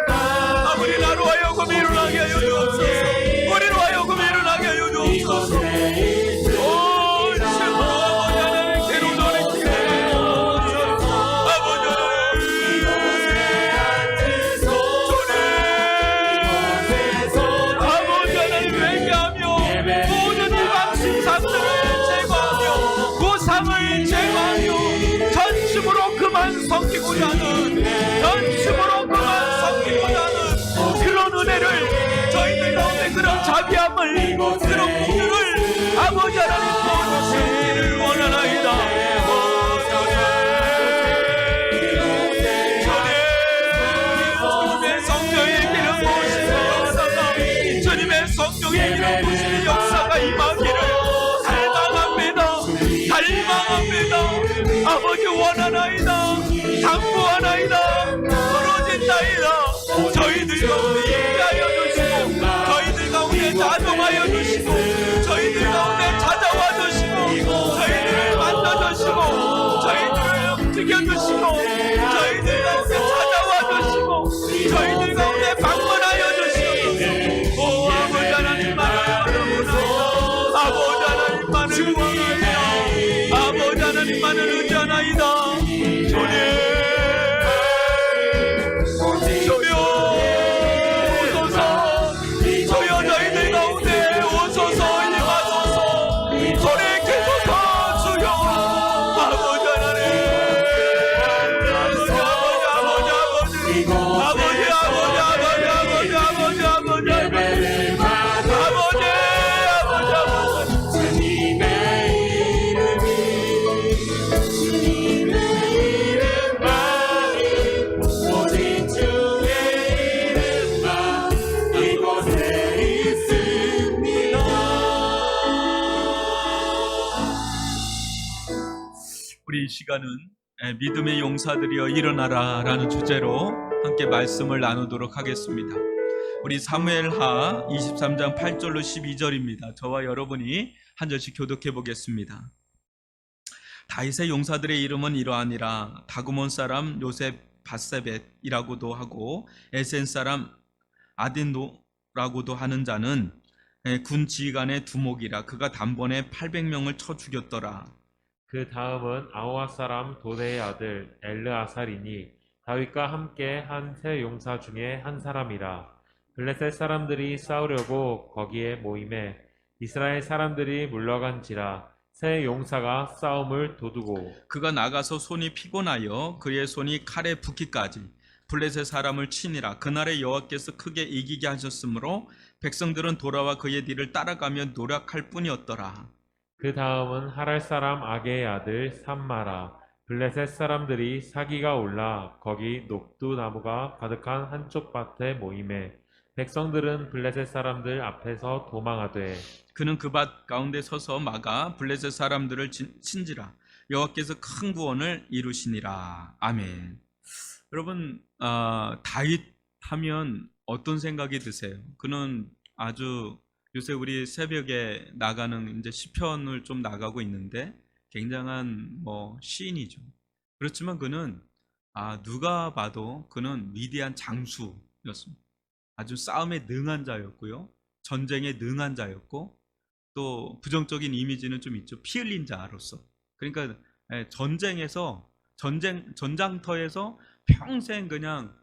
[SPEAKER 1] 아버지 나로 하여금 일어나게 하여 주옵소서. 우리로 하여금 일어나게 하여 주옵소서. 아버지 하나님, 괴로운 돌이키게 하여 주옵소서. 아버지 하나님, 회개하며 모든 이방신상들을 제거하며 고상을 제거하며 전심으로 그만 섬기고자 하는, 전심으로 그만 섬기고자 하는 그런 은혜를, 저희들 가운데 그런 자비함을, 그런 부를 아버지 하나님 보여주시기를 원하나이다. 주님의 성령의 기름 부으시는 역사가, 주님의 성령의 기름 부으시는 역사가 임하기를 갈망합니다. 아버지 원하나이다. 당부하나이다. 부러진다이다. 저희들 가운데 임하여 주시고, 저희들 가운데 자동하여 주시고, 저희들 가운데 찾아와 주시고, 저희들을 만나 주시고, 저희들을 움직여 주시고, 저희들 가운데 찾아와 주시고, 저희들 가운데 방문하여 주시고, 오 아버지 하나님, 바라보나이다. 시간은 믿음의 용사들이여 일어나라라는 주제로 함께 말씀을 나누도록 하겠습니다. 우리 사무엘하 23장 8절로 12절입니다. 저와 여러분이 한 절씩 교독해 보겠습니다. 다윗의 용사들의 이름은 이러하니라. 다구몬 사람 요셉 바세벳이라고도 하고 에센 사람 아딘노라고도 하는 자는 군 지휘관의 두목이라. 그가 단번에 800명을 쳐 죽였더라.
[SPEAKER 2] 그 다음은 아호와 사람 도대의 아들 엘르아살이니 다윗과 함께 한 세 용사 중에 한 사람이라. 블레셋 사람들이 싸우려고 거기에 모임에 이스라엘 사람들이 물러간지라. 세 용사가 싸움을 도두고
[SPEAKER 1] 그가 나가서 손이 피곤하여 그의 손이 칼에 붓기까지 블레셋 사람을 치니라. 그날에 여호와께서 크게 이기게 하셨으므로 백성들은 돌아와 그의 뒤를 따라가며 노력할 뿐이었더라.
[SPEAKER 2] 그 다음은 하랄 사람 아게의 아들 삼마라. 블레셋 사람들이 사기가 올라 거기 녹두 나무가 가득한 한쪽 밭에 모임에 백성들은 블레셋 사람들 앞에서 도망하되
[SPEAKER 1] 그는 그 밭 가운데 서서 막아 블레셋 사람들을 친지라. 여호와께서 큰 구원을 이루시니라. 아멘. 여러분, 다윗 하면 어떤 생각이 드세요? 그는 아주 요새 우리 새벽에 나가는 이제 시편을 좀 나가고 있는데 굉장한 시인이죠. 그렇지만 그는 누가 봐도 그는 위대한 장수였습니다. 아주 싸움에 능한 자였고요, 전쟁에 능한 자였고, 또 부정적인 이미지는 좀 있죠. 피 흘린 자로서. 그러니까 전쟁에서 전장터에서 평생 그냥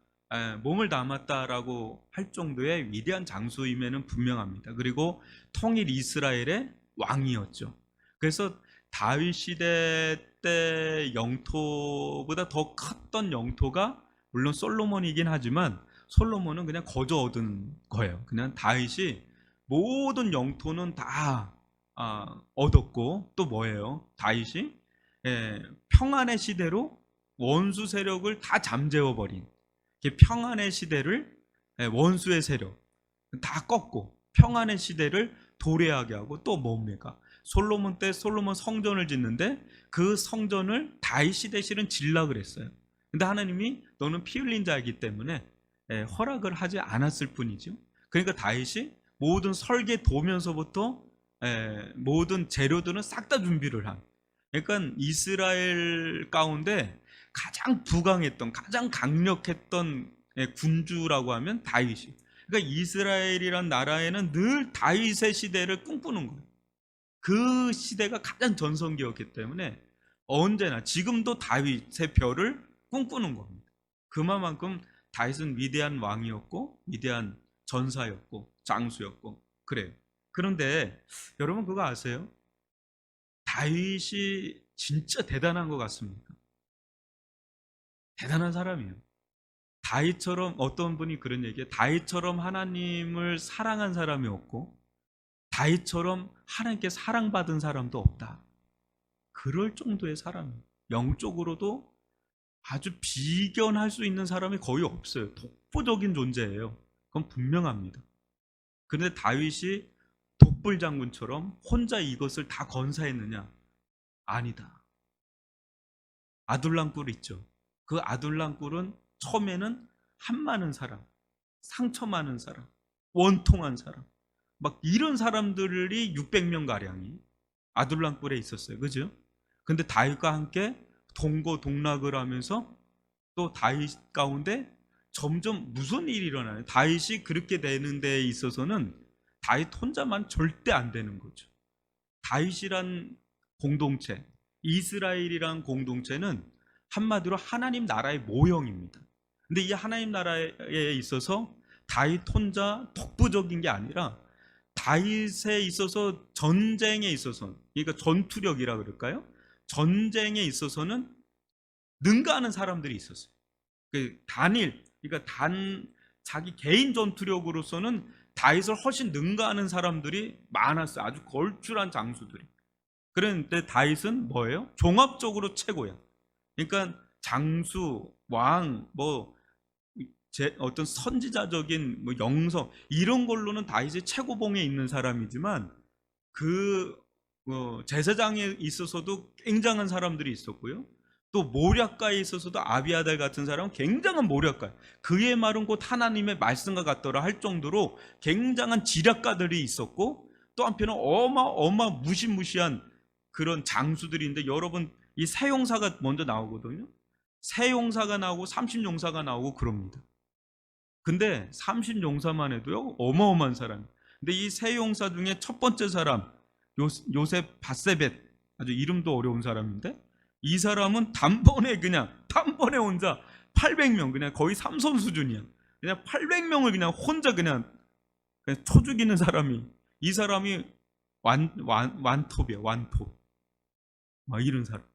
[SPEAKER 1] 몸을 담았다라고 할 정도의 위대한 장수임에는 분명합니다. 그리고 통일 이스라엘의 왕이었죠. 그래서 다윗 시대 때 영토보다 더 컸던 영토가 물론 솔로몬이긴 하지만 솔로몬은 그냥 거저 얻은 거예요. 그냥 다윗이 모든 영토는 다 얻었고, 또 뭐예요? 다윗이 평안의 시대로 원수 세력을 다 잠재워버린, 평안의 시대를 원수의 세력 다 꺾고 평안의 시대를 도래하게 하고, 또 뭡니까? 솔로몬 때 솔로몬 성전을 짓는데 그 성전을 다윗 대실은 질라 그랬어요. 근데 하나님이 너는 피 흘린 자이기 때문에 허락을 하지 않았을 뿐이죠. 그러니까 다윗이 모든 설계 도면서부터 모든 재료들은 싹 다 준비를 한, 그러니까 이스라엘 가운데 가장 부강했던, 가장 강력했던 군주라고 하면 다윗이. 그러니까 이스라엘이란 나라에는 늘 다윗의 시대를 꿈꾸는 거예요. 그 시대가 가장 전성기였기 때문에 언제나 지금도 다윗의 별을 꿈꾸는 겁니다. 그만큼 다윗은 위대한 왕이었고 위대한 전사였고 장수였고 그래요. 그런데 여러분 그거 아세요? 다윗이 진짜 대단한 것 같습니까? 대단한 사람이에요. 다윗처럼, 어떤 분이 그런 얘기해요. 다윗처럼 하나님을 사랑한 사람이 없고 다윗처럼 하나님께 사랑받은 사람도 없다. 그럴 정도의 사람이에요. 영적으로도 아주 비견할 수 있는 사람이 거의 없어요. 독보적인 존재예요. 그건 분명합니다. 그런데 다윗이 독불 장군처럼 혼자 이것을 다 건사했느냐? 아니다. 아둘람 꿀 있죠. 그 아둘람 꿀은 처음에는 한 많은 사람, 상처 많은 사람, 원통한 사람, 막 이런 사람들이 600명 가량이 아둘람 꿀에 있었어요. 그죠? 근데 다윗과 함께 동고동락을 하면서 또 다윗 가운데 점점 무슨 일이 일어나요? 다윗이 그렇게 되는 데에 있어서는 다윗 혼자만 절대 안 되는 거죠. 다윗이란 공동체, 이스라엘이란 공동체는 한마디로 하나님 나라의 모형입니다. 근데 이 하나님 나라에 있어서 다윗 혼자 독보적인 게 아니라 다윗에 있어서, 전쟁에 있어서, 그러니까 전투력이라 그럴까요? 전쟁에 있어서는 능가하는 사람들이 있었어요. 그러니까 자기 개인 전투력으로서는 다윗을 훨씬 능가하는 사람들이 많았어요. 아주 걸출한 장수들이. 그런데 다윗은 뭐예요? 종합적으로 최고야. 그러니까 장수, 왕, 어떤 선지자적인 영성 이런 걸로는 다윗이 최고봉에 있는 사람이지만 그 제사장에 있어서도 굉장한 사람들이 있었고요. 또 모략가에 있어서도 아비아달 같은 사람은 굉장한 모략가. 그의 말은 곧 하나님의 말씀과 같더라 할 정도로 굉장한 지략가들이 있었고, 또 한편은 어마 무시무시한 그런 장수들인데, 여러분 이 세용사가 먼저 나오거든요. 세용사가 나오고 삼십용사가 나오고 그럽니다. 근데 삼십용사만 해도요 어마어마한 사람. 근데 이 세용사 중에 첫 번째 사람 요셉 바세벳, 아주 이름도 어려운 사람인데, 이 사람은 단번에 혼자 800명, 그냥 거의 삼손 수준이야. 그냥 800명을 그냥 혼자 그냥 쳐 죽이는 사람이, 이 사람이 완톱이야, 완톱. 막 이런 사람.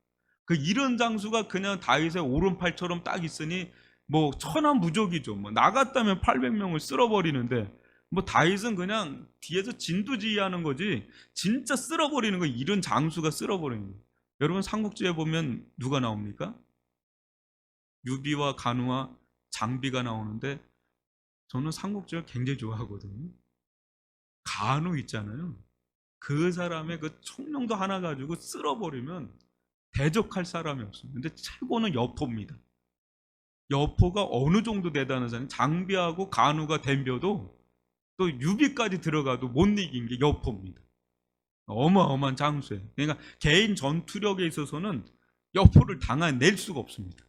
[SPEAKER 1] 그 이런 장수가 그냥 다윗의 오른팔처럼 딱 있으니 뭐 천하무적이죠. 뭐 나갔다면 800명을 쓸어버리는데, 뭐 다윗은 그냥 뒤에서 진두지휘하는 거지 진짜 쓸어버리는 거, 이런 장수가 쓸어버리는 거예요. 여러분 삼국지에 보면 누가 나옵니까? 유비와 간우와 장비가 나오는데, 저는 삼국지를 굉장히 좋아하거든요. 간우 있잖아요. 그 사람의 그 총명도 하나 가지고 쓸어버리면 대적할 사람이 없습니다. 근데 최고는 여포입니다. 여포가 어느 정도 대단한 사람, 장비하고 간우가 덤벼도 또 유비까지 들어가도 못 이긴 게 여포입니다. 어마어마한 장수예요. 그러니까 개인 전투력에 있어서는 여포를 당해낼 수가 없습니다.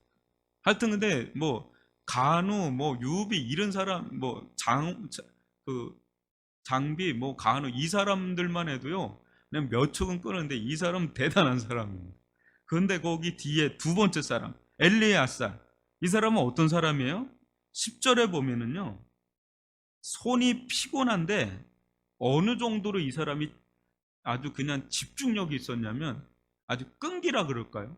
[SPEAKER 1] 하여튼 근데 뭐 간우, 뭐 유비 이런 사람, 뭐 그 장비, 뭐 간우 이 사람들만 해도요 그냥 몇 척은 끄는데, 이 사람은 대단한 사람입니다. 그런데 거기 뒤에 두 번째 사람 엘리야살, 이 사람은 어떤 사람이에요? 10절에 보면은요, 손이 피곤한데 어느 정도로 이 사람이 아주 그냥 집중력이 있었냐면, 아주 끈기라 그럴까요?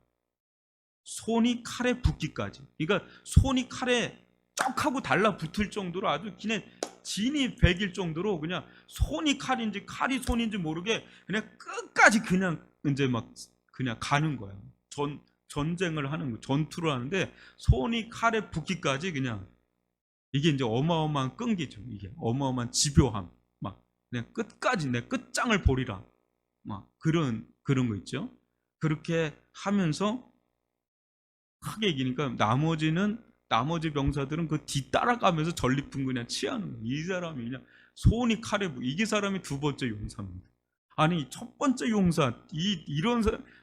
[SPEAKER 1] 손이 칼에 붙기까지. 그러니까 손이 칼에 쩍 하고 달라붙을 정도로 아주 그냥 진이 배길 정도로 그냥 손이 칼인지 칼이 손인지 모르게 그냥 끝까지 그냥 이제 막 그냥 가는 거예요. 전쟁을 하는 거, 전투를 하는데 손이 칼에 붙기까지 그냥, 이게 이제 어마어마한 끈기죠. 이게 어마어마한 집요함. 막 그냥 끝까지 내 끝장을 보리라. 막 그런 거 있죠. 그렇게 하면서 크게 이기니까 나머지 병사들은 그 뒤 따라가면서 전리품 그냥 취하는 거예요. 이 사람이 그냥 손이 칼에 이게 사람이 두 번째 용사입니다. 아니 첫 번째 용사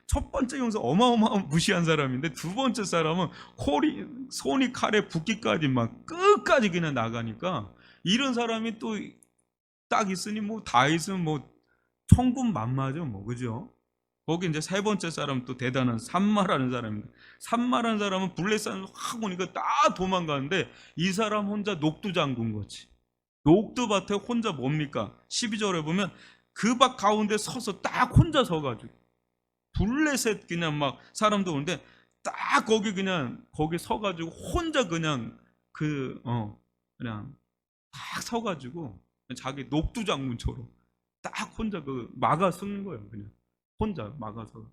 [SPEAKER 1] 첫 번째 용사 어마어마한 무시한 사람인데, 두 번째 사람은 손이 칼에 붙기까지 막 끝까지 그냥 나가니까, 이런 사람이 또 딱 있으니 뭐 다윗은 뭐 천군만마죠, 뭐 그죠? 거기 이제 세 번째 사람 또 대단한 산마라는 사람입니다. 산마라는 사람은 블레셋을 확 오니까 딱 도망가는데, 이 사람 혼자 녹두 잠근 거지. 녹두밭에 혼자 뭡니까? 12절에 보면 그 밭 가운데 서서 딱 혼자 서가지고, 블레셋 그냥 막 사람도 오는데 딱 거기 서가지고 혼자 그냥 그냥 딱 서가지고 자기 녹두 장군처럼 딱 혼자 막아 서는 거예요. 그냥 혼자 막아서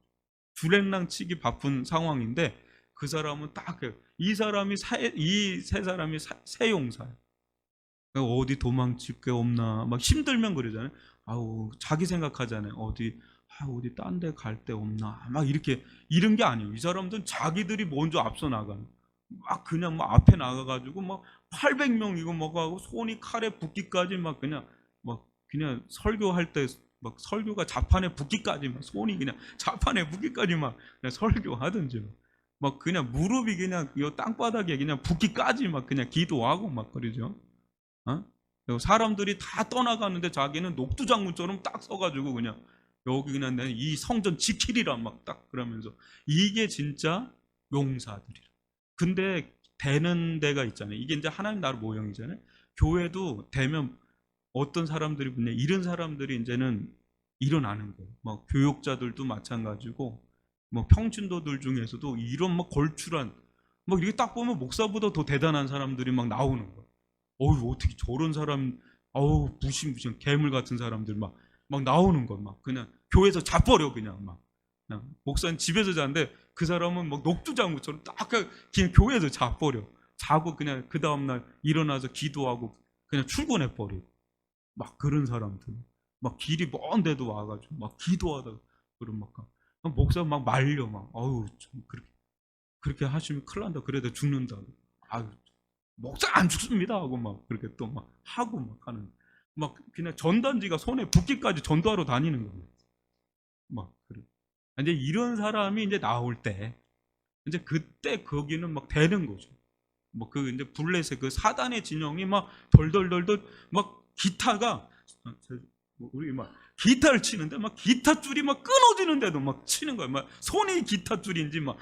[SPEAKER 1] 주랭랑 치기 바쁜 상황인데, 그 사람은 딱 이 세 사람이 세용사예요. 어디 도망칠 게 없나 막 힘들면 그러잖아요. 아우 자기 생각하잖아요. 어디 딴 데 갈 데 없나 막 이런 게 아니에요. 이 사람들은 자기들이 먼저 앞서 나가는, 막 그냥 막 앞에 나가가지고 막 800명 이거 뭐 하고 손이 칼에 붙기까지 막 그냥 설교할 때 막 설교가 자판에 붙기까지 막 손이 그냥 자판에 붙기까지 막 그냥 설교하든지 막 그냥 무릎이 그냥 이 땅바닥에 그냥 붙기까지 막 그냥 기도하고 막 그러죠. 그리고 사람들이 다 떠나가는데 자기는 녹두장군처럼 딱 서가지고 그냥 여기 그냥 내 이 성전 지키리라 막 딱 그러면서, 이게 진짜 용사들이라. 근데 되는 데가 있잖아요. 이게 이제 하나님 나라 모형이잖아요. 교회도 되면 어떤 사람들이 그냥 이런 사람들이 이제는 일어나는 거예요. 뭐 교육자들도 마찬가지고, 뭐 평신도들 중에서도 이런 막 걸출한, 막 이렇게 딱 보면 목사보다 더 대단한 사람들이 막 나오는 거예요. 어떻게 저런 사람, 무신 괴물 같은 사람들 막 나오는 거, 막 그냥 교회에서 자버려 그냥 목사님 집에서 자는데 그 사람은 막 녹두장구처럼 딱 그냥 교회에서 자고 그냥 그 다음날 일어나서 기도하고 그냥 출근해 버리고, 막 그런 사람들 막 길이 먼데도 와가지고 막 기도하다가 그런 목사 막 말려 좀 그렇게 그렇게 하시면 큰일 난다. 그래도 죽는다. 아유, 목사 안 죽습니다 하고 막 그렇게 또 막 하고 막 하는, 막 그냥 전단지가 손에 붓기까지 전도하러 다니는 거예요. 막 그래. 이제 이런 사람이 이제 나올 때 이제 그때 거기는 막 되는 거죠. 뭐 그 이제 블레셋 그 사단의 진영이 막 덜덜덜덜 막 기타가, 우리 막 기타를 치는데 막 기타 줄이 막 끊어지는데도 막 치는 거야. 막 손이 기타 줄인지 막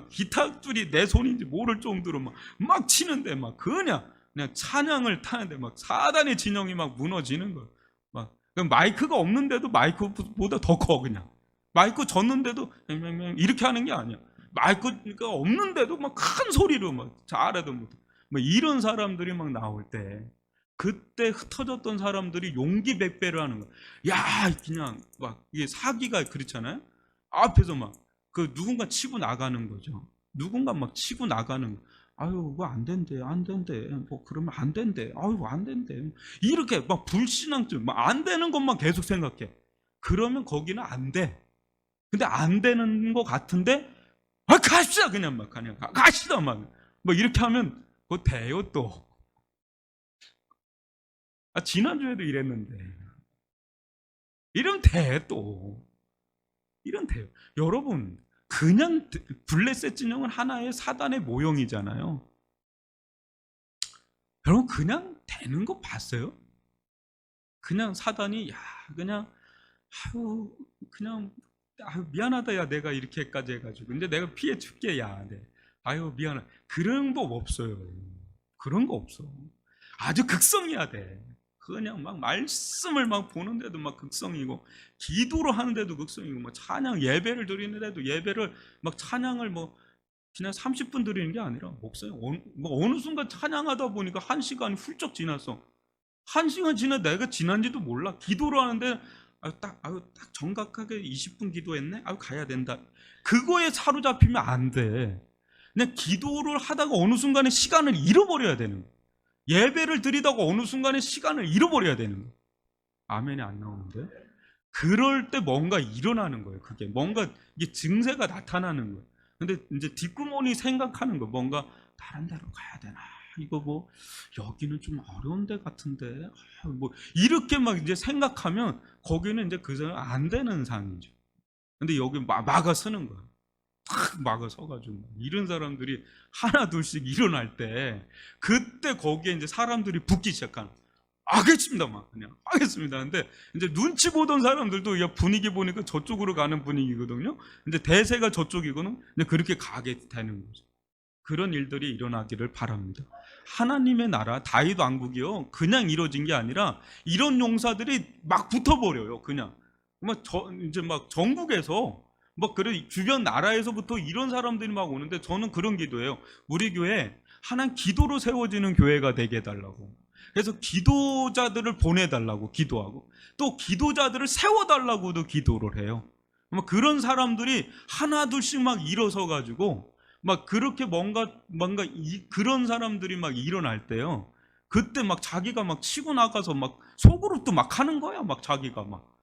[SPEAKER 1] 기타 줄이 내 손인지 모를 정도로 막 치는데 막 그냥 찬양을 타는데 막 사단의 진영이 막 무너지는 거야. 막 마이크가 없는데도 마이크보다 더 커. 그냥 마이크 졌는데도 이렇게 하는 게 아니야. 마이크가 없는데도 막 큰 소리로 막 잘해도 못해. 뭐 이런 사람들이 막 나올 때 그때 흩어졌던 사람들이 용기 백배를 하는 거야. 야, 그냥 막 이게 사기가 그렇잖아요. 앞에서 막 그 누군가 치고 나가는 거죠. 누군가 막 치고 나가는 거. 아유, 그거 안 된대, 안 된대. 뭐 그러면 안 된대. 아유, 안 된대. 이렇게 막 불신앙증, 막 안 되는 것만 계속 생각해. 그러면 거기는 안 돼. 근데 안 되는 것 같은데, 아, 가시다 그냥 막 그냥 가시다 막 이렇게 하면 그거 돼요 또. 아, 지난주에도 이랬는데. 이러면 돼, 또. 이러면 돼요. 여러분, 그냥 블레셋 진영은 하나의 사단의 모형이잖아요. 여러분, 그냥 되는 거 봤어요? 그냥 사단이, 야, 그냥, 아유, 그냥, 아유, 미안하다, 야, 내가 이렇게까지 해가지고. 근데 내가 피해 줄게, 야, 네. 아유, 미안하다. 그런 법 없어요. 그런 거 없어. 아주 극성해야 돼. 그냥 막 말씀을 막 보는데도 막 극성이고, 기도를 하는데도 극성이고, 뭐 찬양 예배를 드리는데도 예배를 막 찬양을 뭐 그냥 30분 드리는 게 아니라, 목사님 어느 순간 찬양하다 보니까 1시간이 훌쩍 지났어. 1시간 지나 내가 지난지도 몰라. 기도를 하는데 딱 정각하게 20분 기도했네. 가야 된다. 그거에 사로잡히면 안 돼. 그냥 기도를 하다가 어느 순간에 시간을 잃어버려야 되는 거야. 예배를 드리다가 어느 순간에 시간을 잃어버려야 되는 거예요. 아멘이 안 나오는데? 그럴 때 뭔가 일어나는 거예요. 그게 뭔가 이게 증세가 나타나는 거예요. 근데 이제 뒷구멍이 생각하는 거, 뭔가 다른 데로 가야 되나? 이거 뭐 여기는 좀 어려운 데 같은데, 뭐 이렇게 막 이제 생각하면 거기는 이제 그 사람 안 되는 상이죠. 근데 여기 막아 서는 거예요. 탁 막아 서가지고 이런 사람들이 하나 둘씩 일어날 때, 그때 거기에 이제 사람들이 붙기 시작하는, 알겠습니다 막 그냥 하겠습니다. 근데 이제 눈치 보던 사람들도 야, 분위기 보니까 저쪽으로 가는 분위기거든요. 근데 대세가 저쪽이거든. 근데 그렇게 가게 되는 거죠. 그런 일들이 일어나기를 바랍니다. 하나님의 나라 다윗 왕국이요, 그냥 이루어진 게 아니라 이런 용사들이 막 붙어버려요. 그냥 이제 막 전국에서 막 그래 주변 나라에서부터 이런 사람들이 막 오는데, 저는 그런 기도해요. 우리 교회 하나님 기도로 세워지는 교회가 되게 해달라고. 그래서 기도자들을 보내달라고 기도하고, 또 기도자들을 세워달라고도 기도를 해요. 그런 사람들이 하나 둘씩 막 일어서 가지고 막 그렇게 뭔가 그런 사람들이 막 일어날 때요, 그때 막 자기가 막 치고 나가서 막 소그룹도 막 하는 거야. 막 자기가 막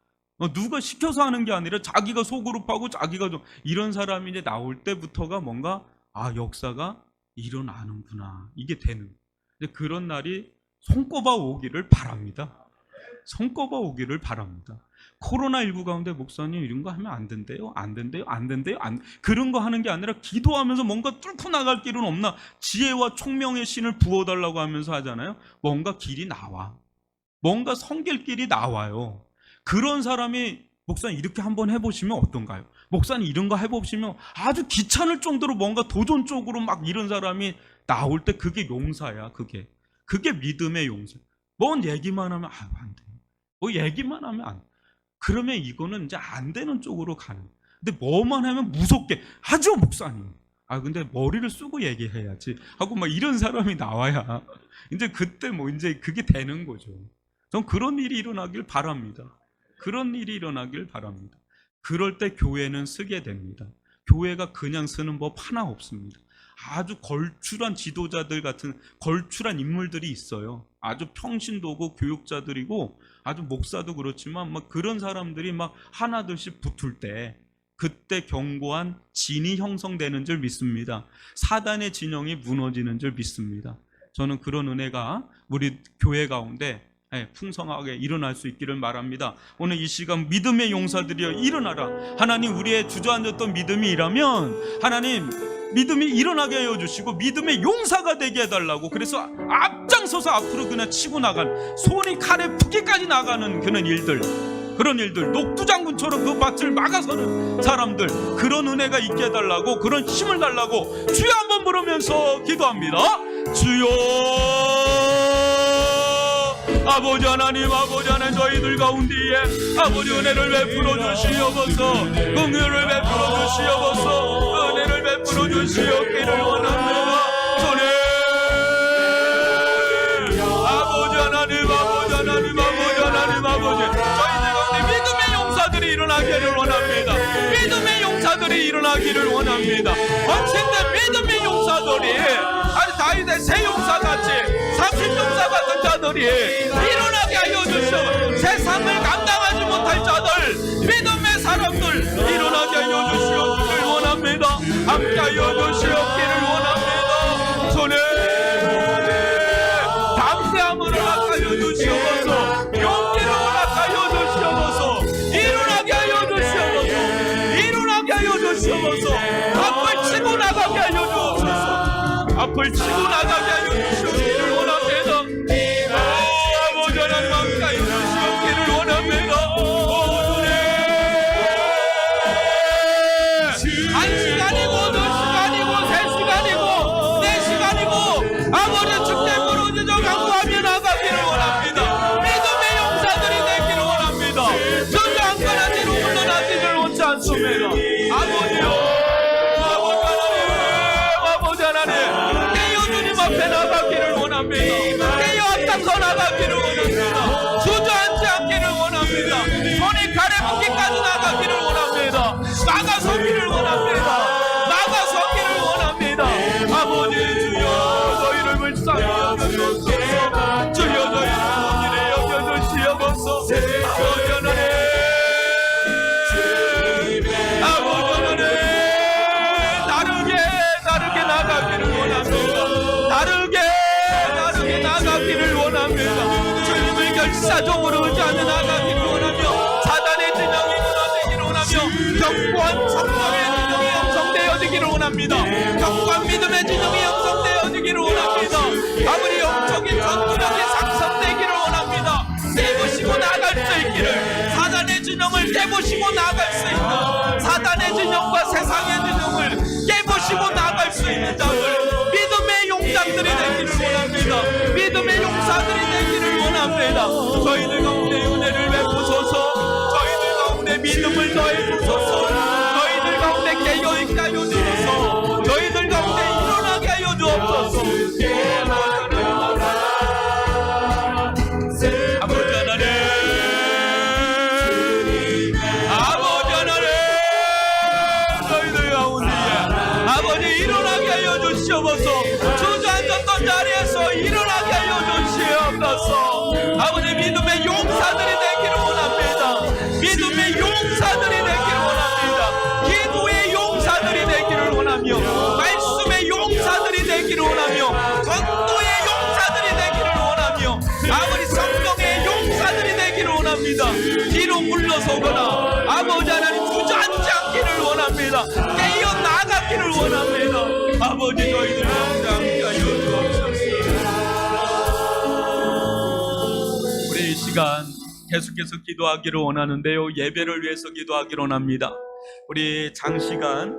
[SPEAKER 1] 누가 시켜서 하는 게 아니라 자기가 소그룹하고 자기가 좀, 이런 사람이 이제 나올 때부터가 뭔가 역사가 일어나는구나, 이게 되는. 그런 날이 손꼽아 오기를 바랍니다. 손꼽아 오기를 바랍니다. 코로나19 가운데 목사님 이런 거 하면 안 된대요, 안 된대요, 안 된대요, 그런 거 하는 게 아니라 기도하면서 뭔가 뚫고 나갈 길은 없나, 지혜와 총명의 신을 부어달라고 하면서 하잖아요. 뭔가 길이 나와. 뭔가 성길 길이 나와요. 그런 사람이, 목사님 이렇게 한번 해보시면 어떤가요? 목사님 이런 거 해보시면 아주 귀찮을 정도로 뭔가 도전 쪽으로 막 이런 사람이 나올 때, 그게 용사야. 그게 믿음의 용사. 뭔 얘기만 하면 안 돼. 뭐 얘기만 하면 안 돼. 그러면 이거는 이제 안 되는 쪽으로 가는. 근데 뭐만 하면 무섭게 하죠, 목사님. 근데 머리를 쓰고 얘기해야지 하고 막 이런 사람이 나와야 이제 그때 뭐 이제 그게 되는 거죠. 전 그런 일이 일어나길 바랍니다. 그런 일이 일어나길 바랍니다. 그럴 때 교회는 쓰게 됩니다. 교회가 그냥 쓰는 법 하나 없습니다. 아주 걸출한 지도자들 같은 걸출한 인물들이 있어요. 아주 평신도고 교육자들이고 아주 목사도 그렇지만 막 그런 사람들이 막 하나둘씩 붙을 때, 그때 견고한 진이 형성되는 줄 믿습니다. 사단의 진영이 무너지는 줄 믿습니다. 저는 그런 은혜가 우리 교회 가운데 풍성하게 일어날 수 있기를 말합니다. 오늘 이 시간 믿음의 용사들이여 일어나라. 하나님, 우리의 주저앉았던 믿음이 일하면 하나님 믿음이 일어나게 하여 주시고 믿음의 용사가 되게 해달라고. 그래서 앞장서서 앞으로 그냥 치고 나간, 손이 칼에 붓기까지 나가는 그런 일들, 녹두장군처럼 그 밭을 막아서는 사람들, 그런 은혜가 있게 해달라고, 그런 힘을 달라고 주여 한번 부르면서 기도합니다. 주여, 아버지 하나님, 저희들 가운데에 아버지 은혜를 베풀어 주시옵소서. 긍휼을 베풀어 주시옵소서. 은혜를 베풀어 주시옵기를 원합니다. 주님, 아버지 하나님, 저희들 가운데 믿음의 용사들이 일어나기를 원합니다. 믿음의 용사들이 일어나기를 원합니다. 거친된 믿음의 용사들이, 아니 다윗의 새 용사같이 30용사 같은 자들이 일어나게 하여 주시오. 세상을 감당하지 못할 자들, 믿음의 사람들 일어나게 하여 주시옵기를 원합니다. 함께 하여 주시옵기를 원합니다. 손에 담대함을 허락하여 주시옵소서. 용기를 허락하여 주시옵소서. 일어나게 하여 주시옵소서. 일어나게 하여 주시옵소서. 앞을 치고 나가게 하여 주옵소서. 앞을 치고 나가게 하여 주시옵기를 원합니다. 아버지 하나님, 함께 하여 주시옵기를 원합니다. 한 시간이고, 두 시간이고, 세 시간이고, 네 시간이고, 아버지 주께 부르짖어 간구하며 나가기를 원합니다. 믿음의 용사들이 되기를 원합니다. 주저앉거나 뒤로 물러나지를 원치 않습니다. 아버지요, 아버지 하나님, 깨어 주님 앞에 나가기를 원합니다. 깨어 앞장서 나가기를 원합니다. 주저앉지 않기를 원합니다. 손이 칼에 붓기까지 나가기를 원합니다. 나가서기를 원합니다. 나가서기를 원합니다. 아버지 주여, 저희를 불쌍히 여겨주소서. 주여, 저희를 온전히 여겨주시옵소서. 아버지 하나님, 아버지 하나님, 다르게 나가기를 원합니다. 다르게 나가기를 원합니다. 주님을 결사적으로 의지하며 나가기를 원하며, 사단의 진영이 무너지기를 원하며, 견고한 성령의 진영이 형성되어지기를 원합니다. 견고한 믿음의 진영이 형성되어지기를 원합니다. 아무리 영적인 전투력이 상승되기를 원합니다. 깨부시고 나갈 수 있기를, 사단의 진영을 깨부시고 나갈 수 있는, 사단의 진영과 세상의 진영을 깨부시고 나갈 수 있는 자들, 믿음의 용장들이 되기를 원합니다. 믿음의 용사들이 되기를 원합니다. 저희들 가운데 은혜를 베푸소서. 저희들 가운데 믿음을 더해 주소서. 저희들 가운데 깨어있게 하여 주소서. 저희들 가운데 일어나게 하여 주옵소서. 아버지 하나님, 아버지 하나님, 저희들 가운데에 아버지 일어나게 하여 주시옵소서. 주저앉았던 자리에서 일어나게 하여 주시옵소서. 아버지, 믿음의 용사들이 되기를 원합니다. 믿음의 용사들이 되기를 원합니다. 기도의 용사들이 되기를 원하며, 말씀의 용사들이 되기를 원하며, 전도의 용사들이 되기를 원하며, 아버지 성령의 용사들이 되기를 원합니다. 뒤로 물러서거나 아버지 하나님 주저앉지 않기를 원합니다. 깨어 나가기를 원합니다. 아버지, 저희들 가운데 함께하여 주옵소서. 우리 이 시간 계속해서 기도하기를 원하는데요, 예배를 위해서 기도하기를 원합니다. 우리 장시간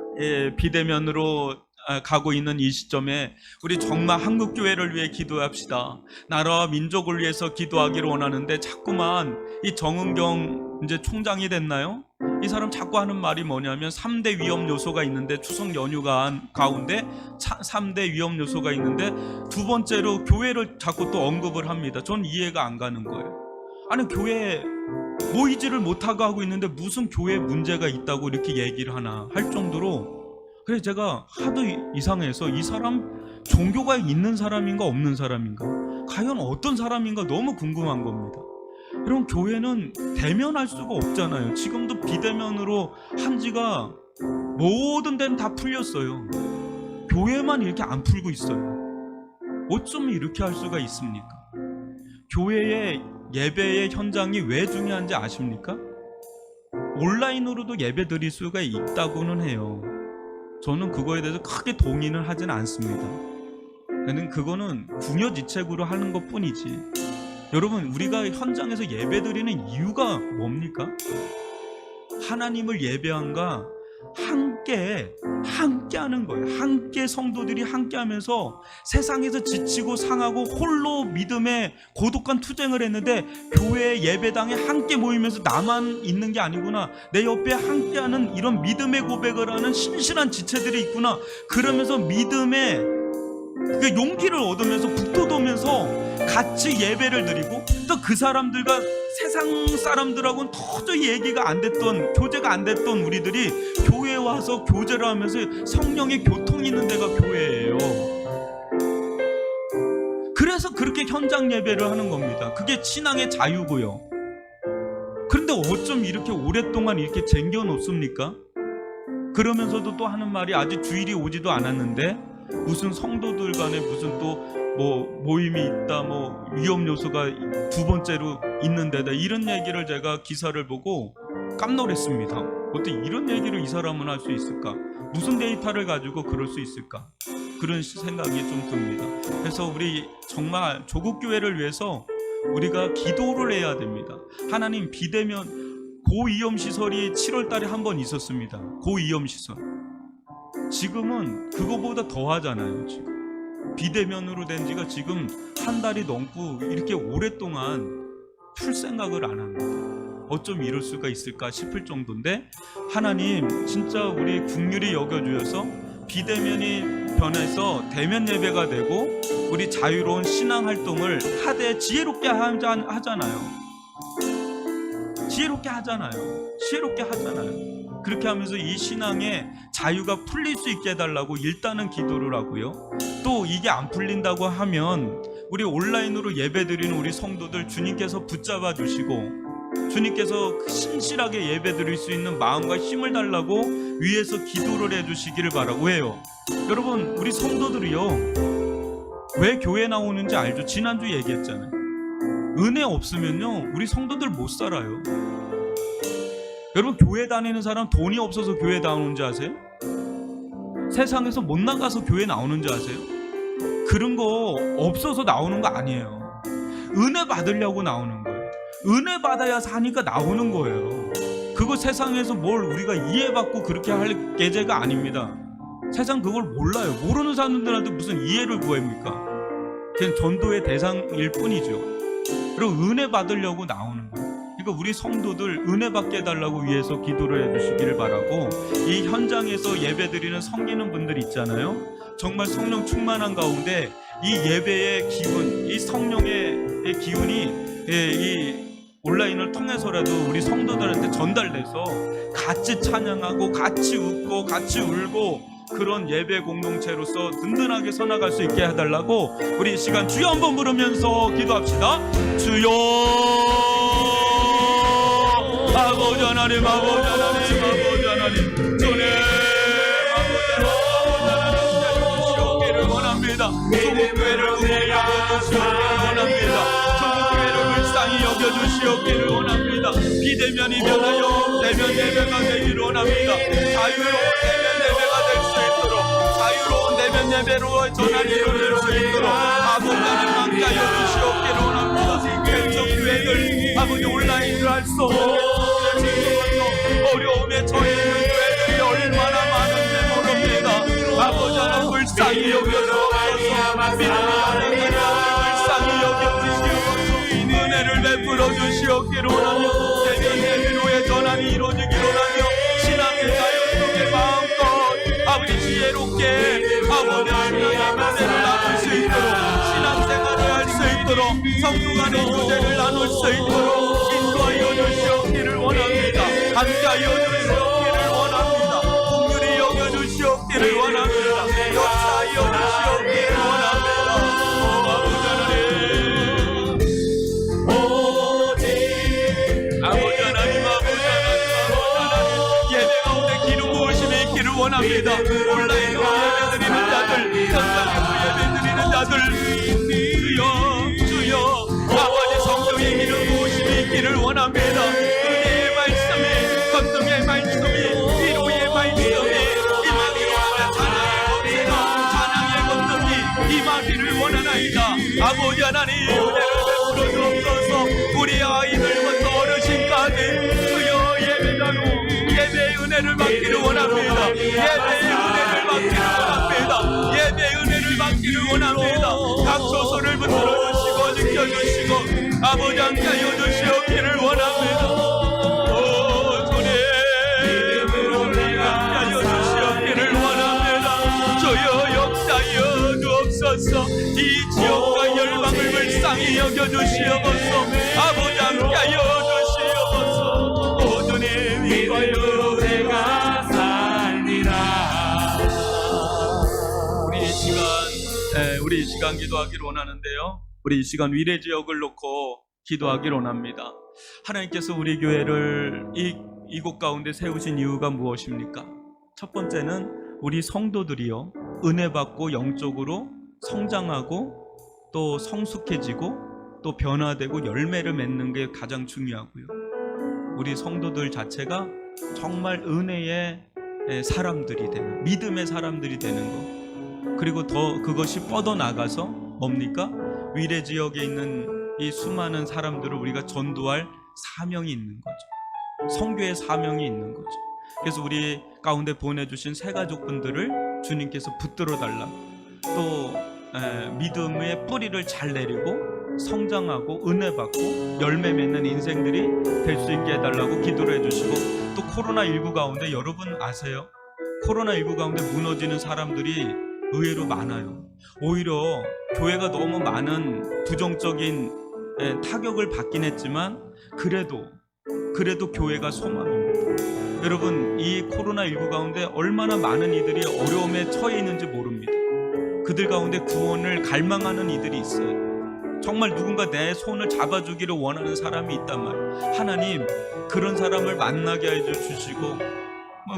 [SPEAKER 1] 비대면으로 가고 있는 이 시점에 우리 정말 한국교회를 위해 기도합시다. 나라와 민족을 위해서 기도하기를 원하는데, 자꾸만 이 정은경 이제 총장이 됐나요? 이 사람 자꾸 하는 말이 뭐냐면 3대 위험 요소가 있는데, 추석 연휴가 가운데 3대 위험 요소가 있는데, 두 번째로 교회를 자꾸 또 언급을 합니다. 전 이해가 안 가는 거예요. 아니, 교회 모이지를 못하고 하고 있는데 무슨 교회에 문제가 있다고 이렇게 얘기를 하나 할 정도로, 그래서 제가 하도 이상해서 이 사람 종교가 있는 사람인가 없는 사람인가, 과연 어떤 사람인가 너무 궁금한 겁니다. 여러분, 교회는 대면할 수가 없잖아요. 지금도 비대면으로 한 지가 모든 데는 다 풀렸어요. 교회만 이렇게 안 풀고 있어요. 어쩜 이렇게 할 수가 있습니까? 교회의 예배의 현장이 왜 중요한지 아십니까? 온라인으로도 예배 드릴 수가 있다고는 해요. 저는 그거에 대해서 크게 동의는 하진 않습니다. 그거는 궁여지책으로 하는 것 뿐이지. 여러분, 우리가 현장에서 예배 드리는 이유가 뭡니까? 하나님을 예배함과 함께 하는 거예요. 함께 성도들이 함께 하면서 세상에서 지치고 상하고 홀로 믿음의 고독한 투쟁을 했는데, 교회 예배당에 함께 모이면서 나만 있는 게 아니구나, 내 옆에 함께하는 이런 믿음의 고백을 하는 신실한 지체들이 있구나, 그러면서 믿음의 그 용기를 얻으면서 북돋으면서 같이 예배를 드리고, 또 그 사람들과 세상 사람들하고는 도저히 얘기가 안 됐던, 교제가 안 됐던 우리들이 교회에 와서 교제를 하면서 성령의 교통이 있는 데가 교회예요. 그래서 그렇게 현장 예배를 하는 겁니다. 그게 신앙의 자유고요. 그런데 어쩜 이렇게 오랫동안 이렇게 쟁겨놓습니까? 그러면서도 또 하는 말이, 아직 주일이 오지도 않았는데 무슨 성도들 간에 무슨 또 모임이 있다, 위험 요소가 두 번째로 있는 데다, 이런 얘기를 제가 기사를 보고 깜놀했습니다. 어떻게 이런 얘기를 이 사람은 할 수 있을까? 무슨 데이터를 가지고 그럴 수 있을까? 그런 생각이 좀 듭니다. 그래서 우리 정말 조국 교회를 위해서 우리가 기도를 해야 됩니다. 하나님, 비대면 고위험 시설이 7월 달에 한 번 있었습니다. 고위험 시설. 지금은 그거보다 더 하잖아요. 지금 비대면으로 된 지가 지금 한 달이 넘고 이렇게 오랫동안 풀 생각을 안 합니다. 어쩜 이럴 수가 있을까 싶을 정도인데, 하나님 진짜 우리 긍휼히 여겨주셔서 비대면이 변해서 대면 예배가 되고 우리 자유로운 신앙 활동을 하되 지혜롭게 하잖아요. 지혜롭게 하잖아요. 그렇게 하면서 이 신앙의 자유가 풀릴 수 있게 해달라고 일단은 기도를 하고요. 또 이게 안 풀린다고 하면 우리 온라인으로 예배드리는 우리 성도들 주님께서 붙잡아 주시고, 주님께서 신실하게 예배드릴 수 있는 마음과 힘을 달라고 위에서 기도를 해주시기를 바라고 해요. 여러분, 우리 성도들이요, 왜 교회 나오는지 알죠? 지난주 얘기했잖아요. 은혜 없으면요 우리 성도들 못 살아요. 여러분, 교회 다니는 사람 돈이 없어서 교회 나오는지 아세요? 세상에서 못 나가서 교회 나오는지 아세요? 그런 거 없어서 나오는 거 아니에요. 은혜 받으려고 나오는 거예요. 은혜 받아야 사니까 나오는 거예요. 그거 세상에서 뭘 우리가 이해받고 그렇게 할 계제가 아닙니다. 세상 그걸 몰라요. 모르는 사람들한테 무슨 이해를 구합니까? 그냥 전도의 대상일 뿐이죠. 그리고 은혜 받으려고 나오는 거예요. 그러니까 우리 성도들 은혜 받게 해달라고 위해서 기도를 해주시기를 바라고, 이 현장에서 예배드리는 섬기는 분들 있잖아요. 정말 성령 충만한 가운데 이 예배의 기운, 이 성령의 기운이 이 온라인을 통해서라도 우리 성도들한테 전달돼서 같이 찬양하고 같이 웃고 같이 울고 그런 예배 공동체로서 든든하게 서나갈 수 있게 해달라고 우리 이 시간 주여 한번 부르면서 기도합시다. 주여, 아버지 하나님, 아버지 하나님, 아버지 하나님, 주님, 아버지 하나님, 주시옵기를 원합니다. 조국교회를 여겨주시옵기를 원합니다. 조국교회를 불쌍히 여겨주시옵기를 원합니다. 비대면이 변하여 대면 예배가 되기를 원합니다. 자유로운 대면 예배가 될 수 있도록, 자유로운 대면 예배로 전환이 이루어질 수 있도록 아버지 하나님 함께하여 주시옵기를 원합니다. 왼쪽 교회들 아버지 온라인을 할 수 없는 어려움에 처해 있는 교회들이 얼마나 많은지 모릅니다. 아버지 하나님 불쌍히 여겨주옵소서. 믿음이 하나님 불쌍히 여겨주시옵소서. 은혜를 베풀어 주시옵기를 원하며 대면 예배로의 전환이 이루어지기를 원하며 신앙의 자유롭게 마음껏 아버지 지혜롭게 아버지 신앙의 문제를 나눌 수 있도록, 신앙생활을 할 수 있도록, 성도 간의 교제를 나눌 수 있도록 인도하여 주시옵기를 원합니다. 함께하여 주시옵기를 원합니다. 긍휼히 여겨주시옵기를 원합니다. 역사하여 주시옵기를 원합니다. 아버지 하나님,
[SPEAKER 3] 오직
[SPEAKER 1] 원합니다. 온라인으로 예배드리는 자들, 현장에서 예배드리는 자들, 주여 아버지 성령의 기름 부으심이 있기를 원합니다. 은혜의 말씀이, 권능의 말씀이, 위로의 말씀이 임하기를 원합니다. 찬양의 권능이 임하기를 원하나이다. 아버지 하나님 은혜를 베풀어 주옵소서. 우리 아이들부터 어르신까지 주여 예배자로 예배의 은혜를 받기를 원합니다. 예배의 은혜를 받기를 원합니다. 예배의 은혜를 받기를 원합니다. 각 소설을 붙들어 주시고 지켜주시고 아버지 함께하여 주시옵기를 원합니다. 오 주님 함께하여 주시옵기를 원합니다. 주여 역사하여 주옵소서. 이 지역과 열방을 불쌍히 여겨주시옵소서. 아버지 함께하여 주시옵소서. 오 주님 이거요
[SPEAKER 2] 내가 살리라.
[SPEAKER 1] 우리 이 시간 기도하기를 원하는데요. 우리 이 시간 위례 지역을 놓고 기도하기를 원합니다. 하나님께서 우리 교회를 이곳 가운데 세우신 이유가 무엇입니까? 첫 번째는 우리 성도들이요 은혜 받고 영적으로 성장하고 또 성숙해지고 또 변화되고 열매를 맺는 게 가장 중요하고요. 우리 성도들 자체가 정말 은혜의 사람들이 되는, 믿음의 사람들이 되는 것. 그리고 더 그것이 뻗어나가서 뭡니까? 위례 지역에 있는 이 수많은 사람들을 우리가 전도할 사명이 있는 거죠. 선교의 사명이 있는 거죠. 그래서 우리 가운데 보내주신 새 가족분들을 주님께서 붙들어 달라고, 또 믿음의 뿌리를 잘 내리고 성장하고 은혜 받고 열매 맺는 인생들이 될 수 있게 해달라고 기도를 해주시고, 또 코로나19 가운데 여러분 아세요? 코로나19 가운데 무너지는 사람들이 의외로 많아요. 오히려 교회가 너무 많은 부정적인 타격을 받긴 했지만 그래도 교회가 소망입니다. 여러분, 이 코로나19 가운데 얼마나 많은 이들이 어려움에 처해 있는지 모릅니다. 그들 가운데 구원을 갈망하는 이들이 있어요. 정말 누군가 내 손을 잡아주기를 원하는 사람이 있단 말이에요. 하나님, 그런 사람을 만나게 해주시고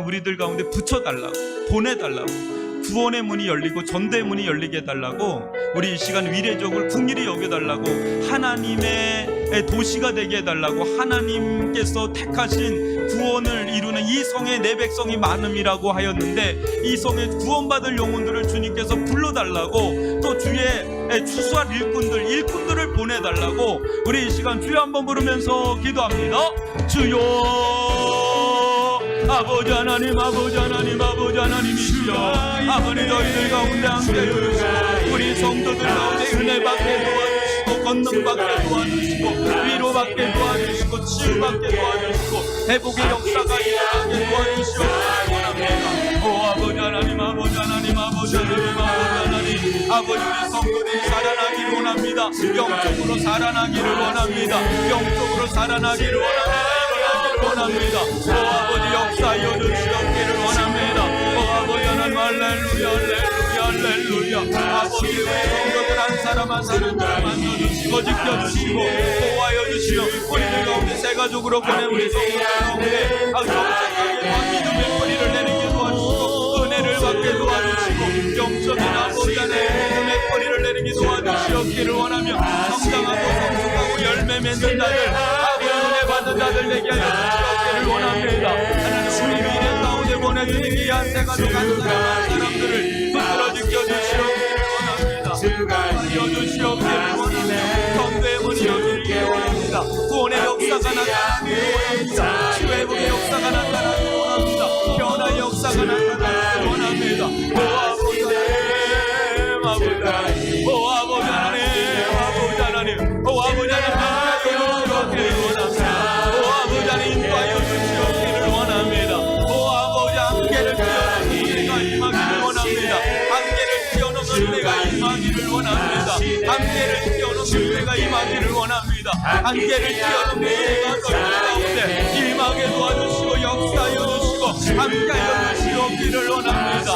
[SPEAKER 1] 우리들 가운데 붙여달라고, 보내달라고, 구원의 문이 열리고 전대의 문이 열리게 해달라고, 우리 이 시간 위례적을 긍휼히 여겨달라고, 하나님의 도시가 되게 해달라고, 하나님께서 택하신 구원을 이루는 이 성에 내 백성이 많음이라고 하였는데, 이 성에 구원받을 영혼들을 주님께서 불러달라고, 또 주의 추수할 일꾼들을 보내달라고, 우리 이 시간 주여 한번 부르면서 기도합니다. 주여 아버지 하나님, 아버지 하나님, 아버지 하나님이시여, 아버지 너희들 가운데 함께 해주시고 우리 성도들 가운데 은혜 받게 도와주시고 권능 받게 도와주시고 위로 받게 도와주시고 치유 받게 도와주시고 회복의 역사가 일어나게 도와주시옵소서 원합니다. 오 아버지 하나님, 아버지 하나님, 아버지 하나님, 아버지 하나님, 아버지 우리 성도들이 살아나기를 원합니다. 영적으로 살아나기를 원합니다. 영적으로 살아나기를 원합니다. 원합니다. 오 아버지 역사하여 주시옵기를 원합니다. 오 아버지 하나님, 할렐루야 할렐루야 할렐루야. 아버지 우리 성도들 한 사람 한 사람 만져주시고 지켜주시고 보호하여 주시오. 우리들 가운데 새 가족으로 보낸 우리 성도들 가운데 정착하게 믿음의 뿌리를 내리게 도와주시고 은혜를 받게 도와주시고 영적인 아버지 하나님 믿음의 뿌리를 내리게 도와주시옵기를 원하며 성장하고 성숙하고 열매 맺는 자들, 아버지 은혜 받는 자들 되게 하여 주시옵기를 원합니다. 하나님 우리 미래 가운데 보내주신 귀한 새 가족 한 사람 한 사람들을 붙들어 지켜주시옵기를 원합니다. 지켜주시옵기를 원합니다. 성도의 문이 열리게 원합니다. 구원의 역사가 나타나기를 원합니다. 치유회복의 역사가 나타나기를 원합니다. 변화의 역사가 나타나기를 원합니다. 오 아버지 하나님, 아버지 하나님, 오 아버지 하나님, 아버지 하나님, 오 아버지 하나님 인도하여 주시옵기를 원합니다. 오 아버지 함께를 뛰어넘는 은혜가 임하기를 원합니다. 함께를 뛰어넘는 은혜가 임하기를 원합니다. 함께를 뛰어넘는 은혜가 임하기를 원합니다. 함께를 뛰어넘는 은혜가 너희 가운데 임하게 도와주시고 역사하여 주시고 함께하여 주시옵기를 원합니다.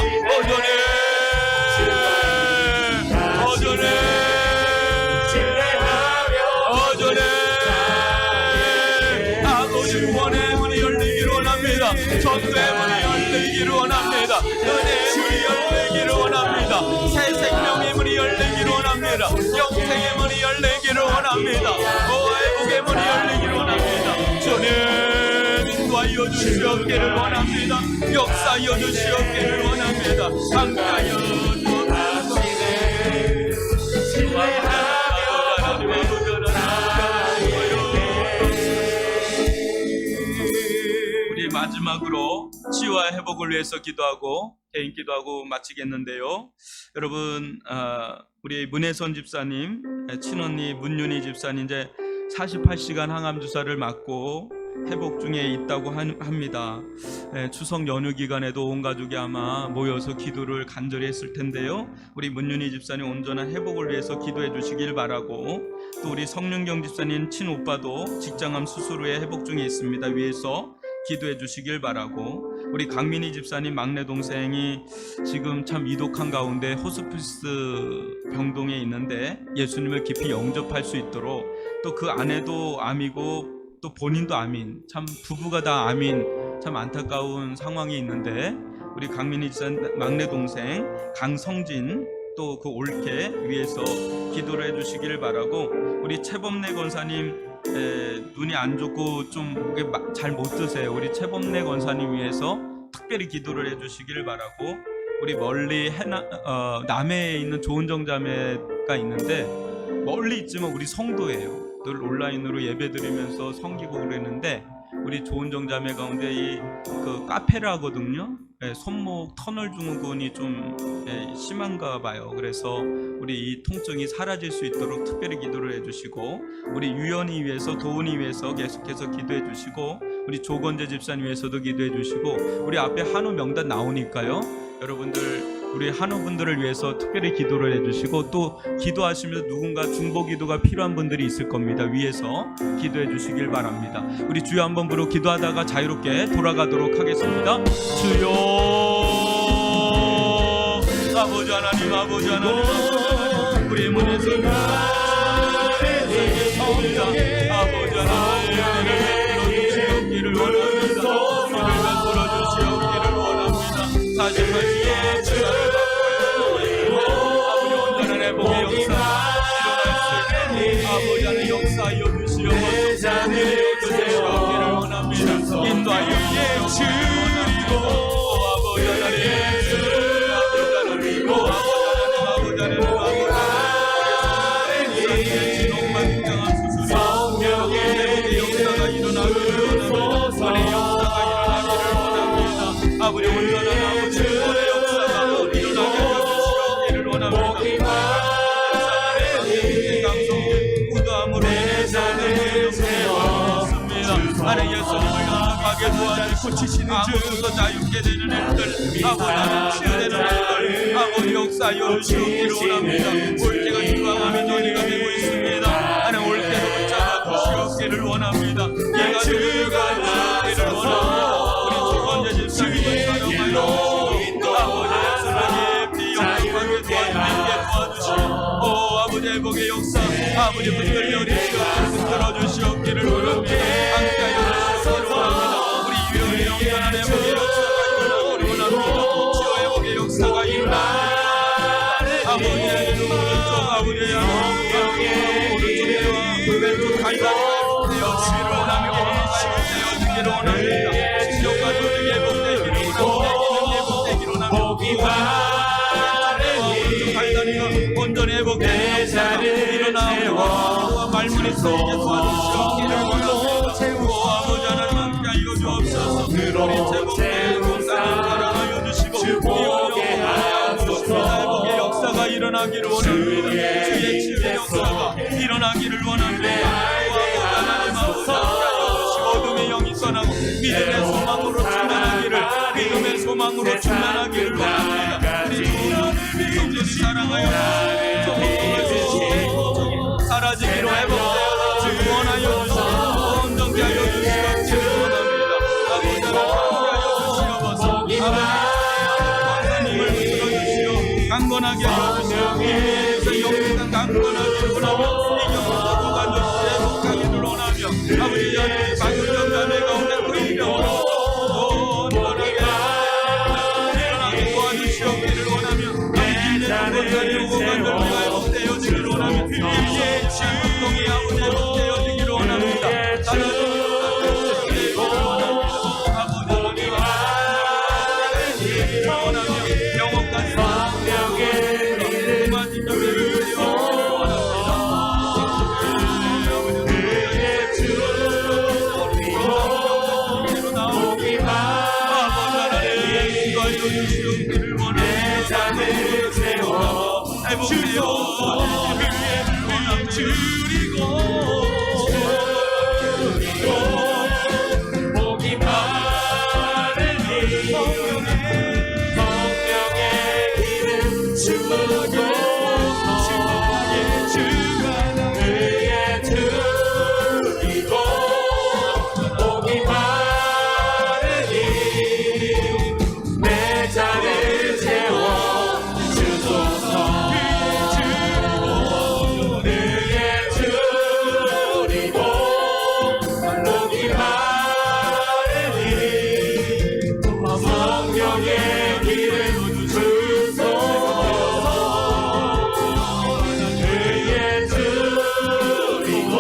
[SPEAKER 1] 아버지 구원의 문이 열리기를 원합니다. 전도의 문이 열리기를 열리기를 원합니다. 은혜의 문이 열리기를 원합니다. 새 생명의 문이 열리기를 원합니다. 영생의 문이 열리기를 원합니다. 회복의 문이 열리기를 원합니다. 주님 인도하여 주시옵기를 원합니다. 역사하여 주시옵기를 원합니다. 함께하여 주옵소서. 우리 마지막으로 치유와 회복을 위해서 기도하고 개인 기도하고 마치겠는데요. 여러분, 우리 문혜선 집사님, 친언니 문윤희 집사님 이제 48시간 항암 주사를 맞고 회복 중에 있다고 합니다. 추석 연휴 기간에도 온 가족이 아마 모여서 기도를 간절히 했을 텐데요. 우리 문윤희 집사님 온전한 회복을 위해서 기도해 주시길 바라고, 또 우리 성윤경 집사님 친오빠도 직장암 수술 후에 회복 중에 있습니다. 위해서 기도해 주시길 바라고, 우리 강민희 집사님 막내 동생이 지금 참 이독한 가운데 호스피스 병동에 있는데 예수님을 깊이 영접할 수 있도록, 또 그 아내도 암이고 또 본인도 암인, 참 부부가 다 암인, 참 안타까운 상황이 있는데 우리 강민희 집사님 막내 동생 강성진 또 그 올케 위해서 기도를 해주시기를 바라고, 우리 최범래 권사님 눈이 안 좋고 좀 잘 못 드세요. 우리 최범래 권사님 위해서 특별히 기도를 해주시기를 바라고, 우리 멀리 남해에 있는 조은정 자매가 있는데 멀리 있지만 우리 성도예요. 늘 온라인으로 예배드리면서 섬기고 그랬는데 우리 조은정 자매 가운데 그 카페를 하거든요. 손목 터널 증후군이 좀 심한가 봐요. 그래서 우리 이 통증이 사라질 수 있도록 특별히 기도를 해주시고, 우리 유연이 위해서 도훈이 위해서 계속해서 기도해 주시고, 우리 조건재 집사님 위해서도 기도해 주시고, 우리 앞에 한우 명단 나오니까요. 여러분들 우리 한우분들을 위해서 특별히 기도를 해주시고, 또 기도하시면서 누군가 중보 기도가 필요한 분들이 있을 겁니다. 위해서 기도해 주시길 바랍니다. 우리 주여 한번 부르고 기도하다가 자유롭게 돌아가도록 하겠습니다. 주여 아버지 하나님, 아버지 하나님, 우리 문에서 아버지 하나님 주시옵기를 원합니다. 우리를 베풀어 주시옵기를 원합니다. 48시간 주사를 받고 아버지 온전한 회복의 역사 일어날 수 있는 아버지 하나님 역사하여 주시옵소서. 주시옵기를 원합니다. 인도하여 주시옵기를 아버지 하나님, 아버지 하나님, 진홍만 굉장한 수술이 성령의 역사가 일어나기를 원합니다. 은혜의 역사가 일어나기를 원합니다. 아버지 온전한 아버지 은혜의 역사가 일어나게 해주시기를 원합니다. 강성의 무도함으로 인해서 은혜의 역사가 있습니다. 하나님 예수님을 영접하게 도와주시고 아무것도 자유케 되는 일들, 아버지 하나님 치유되는 일들, 아버지 역사하여 주시기를 원합니다. 올케가 유방암의 전이가 되고 있습니다. 하나님 올케도 붙잡아 주시기를 원합니다. 얘가 주가 주시기를 원합니다. 우리 조건재 집사님을 사랑하여 주시고 아버지 예수를 깊이 영접하게 도와주시고 아버지 회복의 역사 아버지 붙들려 주시옵기를 붙들어 주시옵기를 원합니다. 함께하여 주시옵기를 원합니다. 우리 유연의 영원한 회복의 역사가 일어나기를 원합니다. 치유 회복의 역사가 일어나기를 아버지의 오른쪽 아버지의 오른쪽 대와 왼쪽 갈다리가 되어지기를 원합니다. 되어지기를 원합니다. 신경과 조직이 회복되기를 원합니다. 오른쪽 갈다리가 온전히 회복되는 역사가 일어나고 말문이 쓰이게 도와주시옵기를 원합니다. 아버지 하나님 함께하여 주옵소서. 우리 제복의 권사님 사랑하여 주시고 주의 회복의 역사가 일어나기를 원합니다. 주의 치유의 역사가 일어나기를 원합니다. 어둠의 영이 떠나고 믿음의 소망으로 충만하기를, 믿음의 소망으로 충만하기를 원합니다. 우리 주님을 성전이 사랑하여 주시고 사라지기로 회복되어 구원하여 주시고 온전케 하여 주시옵기를 원합니다. 아버지 하나님 주시옵소서. 하나님을 붙들어 주시오 강건하게 하여 주시옵소서. 영생한 강건하기를 원하며 이 영적으로 회복하기를 원하며 아버지 하나님 방금 자매 가운데 그 이름으로 온전하게 회복되어 그의 원함 줄이고
[SPEAKER 2] 복이 많으니 성령의 기름 주소서 그의 줄이고 복이 많으니 내 잔을 채워 주소서 그의 줄이고 복이 많으니 성령의 기름 주소서 그의 줄이고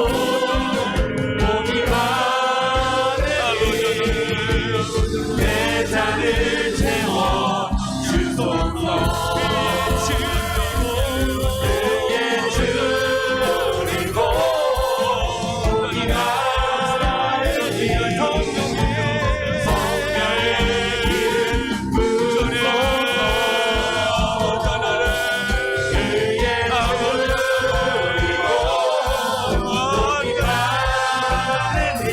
[SPEAKER 2] 복이 많으니 내 잔을 채워 주소서 그의 줄이고 복이 많으니 성령의 기름 부어서 그의 줄이고 복이 많으니